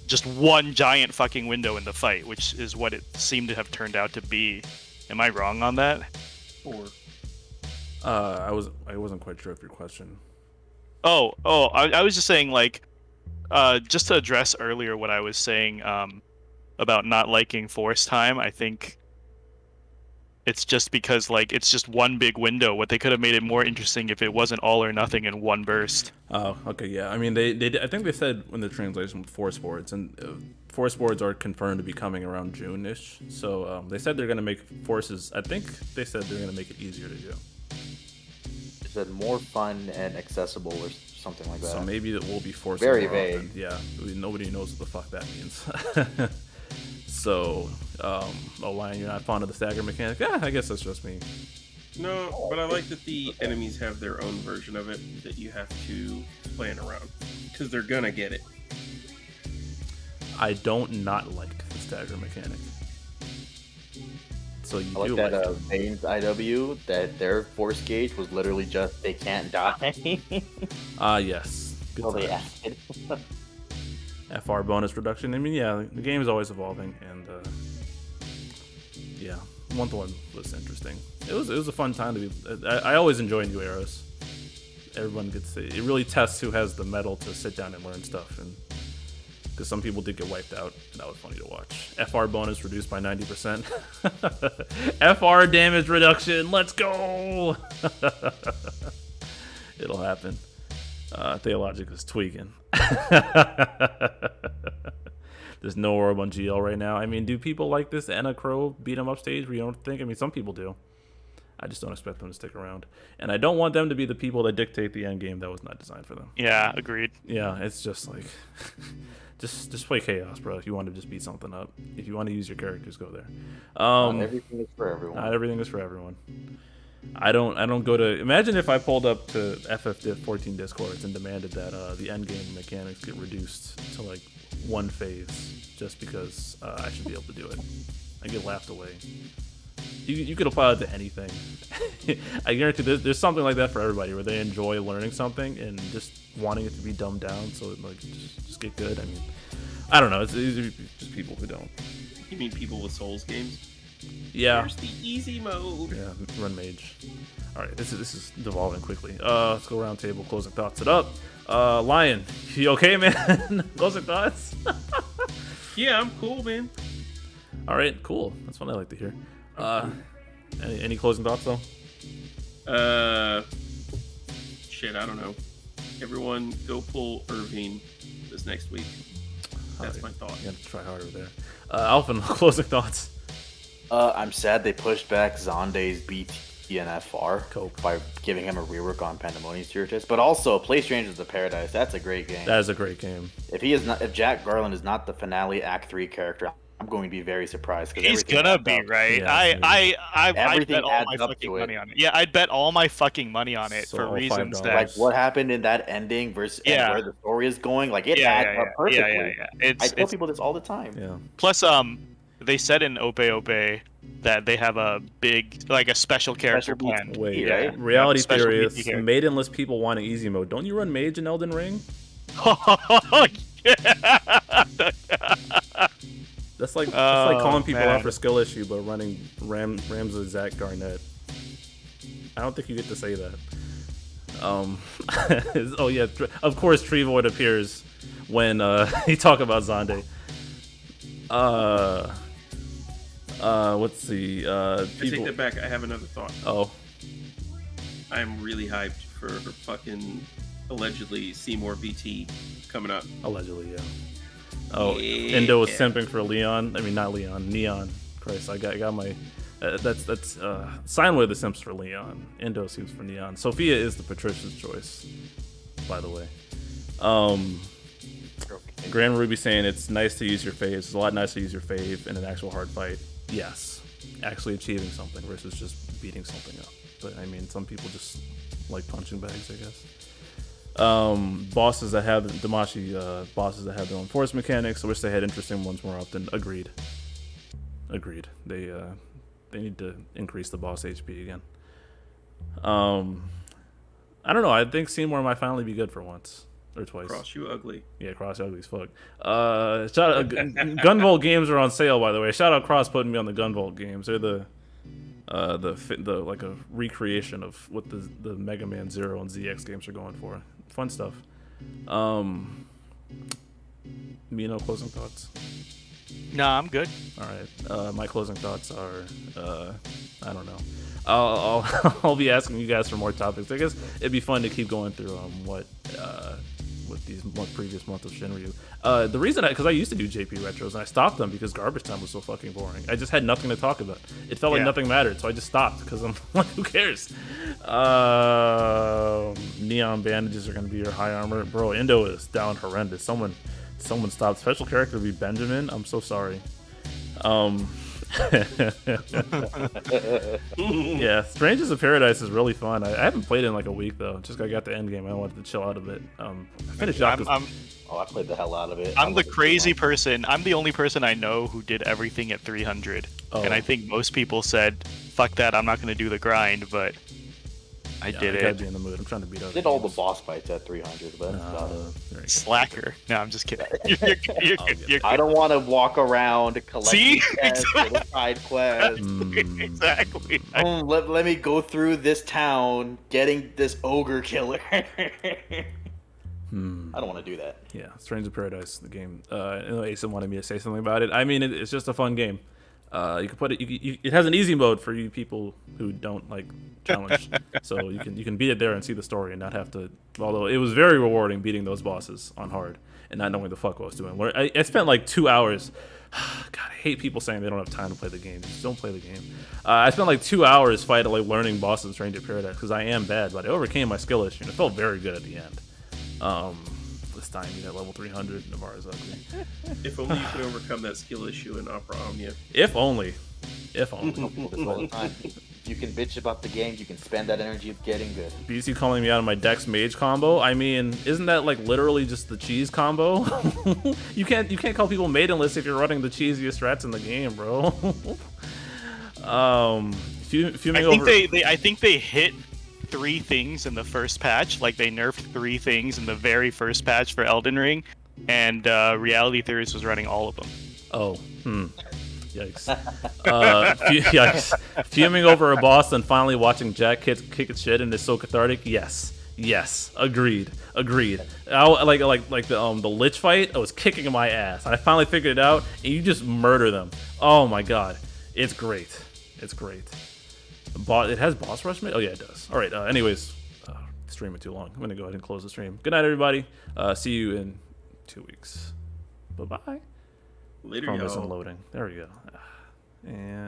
[SPEAKER 4] just one giant fucking window in the fight, which is what it seemed to have turned out to be. Am I wrong on that?
[SPEAKER 2] or
[SPEAKER 1] I wasn't quite sure of your question.
[SPEAKER 4] I was just saying, like, just to address earlier what I was saying about not liking force time. I think it's just because like it's just one big window. What they could have made it more interesting if it wasn't all or nothing in one burst.
[SPEAKER 1] Oh, okay, yeah. I mean, they I think they said in the translation force boards, and force boards are confirmed to be coming around June-ish. So they said they're gonna make forces. I think they said they're gonna make it easier to do.
[SPEAKER 3] It said more fun and accessible or something like that.
[SPEAKER 1] So maybe it will be forced.
[SPEAKER 3] Very
[SPEAKER 1] more
[SPEAKER 3] vague.
[SPEAKER 1] often. Yeah, nobody knows what the fuck that means. So, Lion, you're not fond of the stagger mechanic? Yeah, I guess that's just me.
[SPEAKER 2] no, but I like that the enemies have their own version of it that you have to plan around because they're gonna get it.
[SPEAKER 1] I don't not like the stagger mechanic. So you
[SPEAKER 3] I
[SPEAKER 1] do
[SPEAKER 3] like
[SPEAKER 1] like
[SPEAKER 3] that
[SPEAKER 1] it.
[SPEAKER 3] Bane's IW, that their force gauge was literally just they can't die.
[SPEAKER 1] Yes. Good
[SPEAKER 3] Well, they
[SPEAKER 1] times.
[SPEAKER 3] added.
[SPEAKER 1] FR bonus reduction. I mean, yeah, the game is always evolving, and yeah, month one was interesting. It was a fun time to be. I always enjoy new eras. Everyone gets it really tests who has the metal to sit down and learn stuff, and because some people did get wiped out, and that was funny to watch. FR bonus reduced by 90%. FR damage reduction. Let's go. It'll happen. Theologic is tweaking. There's no orb on GL right now. I mean, do people like this Anna Crow beat 'em up stage where you don't think? I mean, some people do. I just don't expect them to stick around. And I don't want them to be the people that dictate the end game. That was not designed for them.
[SPEAKER 4] Yeah, agreed.
[SPEAKER 1] Yeah, it's just like, just play Chaos, bro. If you want to just beat something up. If you want to use your characters, go there.
[SPEAKER 3] Not everything is for everyone.
[SPEAKER 1] Not everything is for everyone. I don't go to. Imagine if I pulled up to FF14 Discords and demanded that the endgame mechanics get reduced to like one phase, just because I should be able to do it. I get laughed away. You could apply it to anything. I guarantee there's something like that for everybody, where they enjoy learning something and just wanting it to be dumbed down so it like just get good. I mean, I don't know. It's just people who don't.
[SPEAKER 2] You mean people with Souls games?
[SPEAKER 1] Yeah.
[SPEAKER 2] Here's the easy mode.
[SPEAKER 1] Yeah, run mage. All right, this is devolving quickly. Let's go round table, closing thoughts it up. Lion, you okay, man? Closing thoughts?
[SPEAKER 2] Yeah, I'm cool, man.
[SPEAKER 1] All right, cool. That's what I like to hear. Any closing thoughts though?
[SPEAKER 2] Shit, I don't know. Everyone go pull Irvine this next week. That's my thought.
[SPEAKER 1] You gotta try harder there. Alphen, closing thoughts.
[SPEAKER 3] I'm sad they pushed back Zonde's BT and FR
[SPEAKER 1] Cope.
[SPEAKER 3] by giving him a rework on Pandemonium Spiritus, but also Play Strangers of Paradise. That's a great game.
[SPEAKER 1] That is a great game.
[SPEAKER 3] If Jack Garland is not the finale Act 3 character, I'm going to be very surprised.
[SPEAKER 4] He's gonna be, right?
[SPEAKER 1] Yeah,
[SPEAKER 4] I'd bet all
[SPEAKER 3] adds
[SPEAKER 4] my
[SPEAKER 3] up
[SPEAKER 4] fucking
[SPEAKER 3] to it.
[SPEAKER 4] money on it. Yeah, I'd bet all my fucking money on it
[SPEAKER 1] So
[SPEAKER 4] for
[SPEAKER 1] all
[SPEAKER 4] reasons
[SPEAKER 1] $5.
[SPEAKER 4] that.
[SPEAKER 3] Like what happened in that ending versus and
[SPEAKER 4] Yeah.
[SPEAKER 3] where the story is going, like it
[SPEAKER 4] Yeah,
[SPEAKER 3] adds
[SPEAKER 4] yeah,
[SPEAKER 3] up perfectly.
[SPEAKER 4] yeah.
[SPEAKER 3] I tell people this all the time.
[SPEAKER 1] Yeah.
[SPEAKER 4] Plus, they said in Ope that they have a big, like a special character
[SPEAKER 3] Special
[SPEAKER 4] plan.
[SPEAKER 1] Wait,
[SPEAKER 3] Yeah.
[SPEAKER 1] reality
[SPEAKER 4] Special
[SPEAKER 1] theory
[SPEAKER 4] BT
[SPEAKER 1] is
[SPEAKER 4] character.
[SPEAKER 1] maidenless people wanting easy mode. Don't you run mage in Elden Ring?
[SPEAKER 4] Oh, yeah.
[SPEAKER 1] That's like calling people
[SPEAKER 4] man.
[SPEAKER 1] out for skill issue, but running Ramza Zach Garnett. I don't think you get to say that. Oh yeah, of course Trevoid appears when he talk about Zonde. Let's see.
[SPEAKER 2] I take
[SPEAKER 1] People.
[SPEAKER 2] that back. I have another thought.
[SPEAKER 1] Oh,
[SPEAKER 2] I'm really hyped for fucking allegedly Seymour BT coming up.
[SPEAKER 1] allegedly, yeah. Oh,
[SPEAKER 2] Yeah.
[SPEAKER 1] Indo was simping for Leon. I mean, not Leon. Neon. Christ, I got my. That's Signway the simps for Leon. Indo seems for Neon. Sophia is the Patricia's choice, by the way. Grand Ruby saying it's nice to use your faves. It's a lot nicer to use your fave in an actual hard fight. Yes, actually achieving something versus just beating something up. But I mean, some people just like punching bags, I guess. Bosses that have Damashi bosses that have their own force mechanics. I wish they had interesting ones more often. Agreed. They need to increase the boss HP again. I don't know. I think Seymour might finally be good for once or twice.
[SPEAKER 2] Cross you ugly.
[SPEAKER 1] Yeah, Cross ugly as fuck. Shout out, Gunvolt games are on sale, by the way. Shout out Cross putting me on the Gunvolt games. They're the like a recreation of what the Mega Man Zero and ZX games are going for. Fun stuff. Mino, closing thoughts.
[SPEAKER 4] Nah, I'm good.
[SPEAKER 1] All right. My closing thoughts are, I don't know. I'll be asking you guys for more topics. I guess it'd be fun to keep going through what previous month of Shinryu. The reason because I used to do JP retros and I stopped them because garbage time was so fucking boring. I just had nothing to talk about. It felt like
[SPEAKER 4] Yeah.
[SPEAKER 1] nothing mattered, so I just stopped because I'm like, who cares? Neon bandages are gonna be your high armor, bro. Indo is down horrendous. Someone stopped. Special character would be Benjamin. I'm so sorry. Yeah, Strangers of Paradise is really fun. I haven't played it in like a week though. Just I got the end game. I wanted to chill out a bit. I finished Yakuza.
[SPEAKER 3] I played the hell out of it.
[SPEAKER 4] I'm the
[SPEAKER 3] love it so
[SPEAKER 4] crazy
[SPEAKER 3] much.
[SPEAKER 4] person. I'm the only person I know who did everything at 300.
[SPEAKER 1] Oh.
[SPEAKER 4] And I think most people said, fuck that, I'm not going to do the grind, but I
[SPEAKER 1] Yeah,
[SPEAKER 4] did
[SPEAKER 1] I gotta
[SPEAKER 4] it.
[SPEAKER 1] be in the mood. I'm trying to beat up.
[SPEAKER 3] Did all the boss fights at 300, but that's about it.
[SPEAKER 1] Very good.
[SPEAKER 4] Slacker. No, I'm just kidding. You're
[SPEAKER 3] I don't want to walk around collecting
[SPEAKER 4] See?
[SPEAKER 3] chests for the side quests.
[SPEAKER 4] exactly.
[SPEAKER 3] Let me go through this town getting this ogre killer. I don't want to do that.
[SPEAKER 1] Yeah, Strangers of Paradise, the game. Asa wanted me to say something about it. I mean, it's just a fun game. You can put it. It has an easy mode for you people who don't like challenge, so you can beat it there and see the story and not have to. Although it was very rewarding beating those bosses on hard and not knowing the fuck what I was doing. Where I spent like 2 hours. God, I hate people saying they don't have time to play the game. Just don't play the game. I spent like 2 hours fighting, like learning bosses in Strangers of Paradise because I am bad, but I overcame my skill issue and it felt very good at the end. This time, at level 300, Navarro's ugly.
[SPEAKER 2] If only you could overcome that skill issue in Opera Omnia.
[SPEAKER 1] If only. If only.
[SPEAKER 3] This all the time. You can bitch about the game. You can spend that energy getting good.
[SPEAKER 1] BC calling me out on my Dex Mage combo. I mean, isn't that like literally just the cheese combo? you can't call people maidenless if you're running the cheesiest strats in the game, bro.
[SPEAKER 4] I think they hit 3 things in the first patch. Like they nerfed 3 things in the very first patch for Elden Ring, and Reality Theories was running all of them.
[SPEAKER 1] Oh, yikes. Yikes. Fuming over a boss and finally watching Jack kick its shit and it's so cathartic. Yes. Agreed. Like the Lich fight, I was kicking my ass. I finally figured it out, and you just murder them. Oh my god. It's great. It has boss rush mid? Oh yeah, it does. Alright, anyways, streaming too long. I'm gonna go ahead and close the stream. Good night, everybody. See you in 2 weeks. Bye-bye.
[SPEAKER 2] Later,
[SPEAKER 1] Chrome
[SPEAKER 2] y'all.
[SPEAKER 1] isn't loading. There we go. And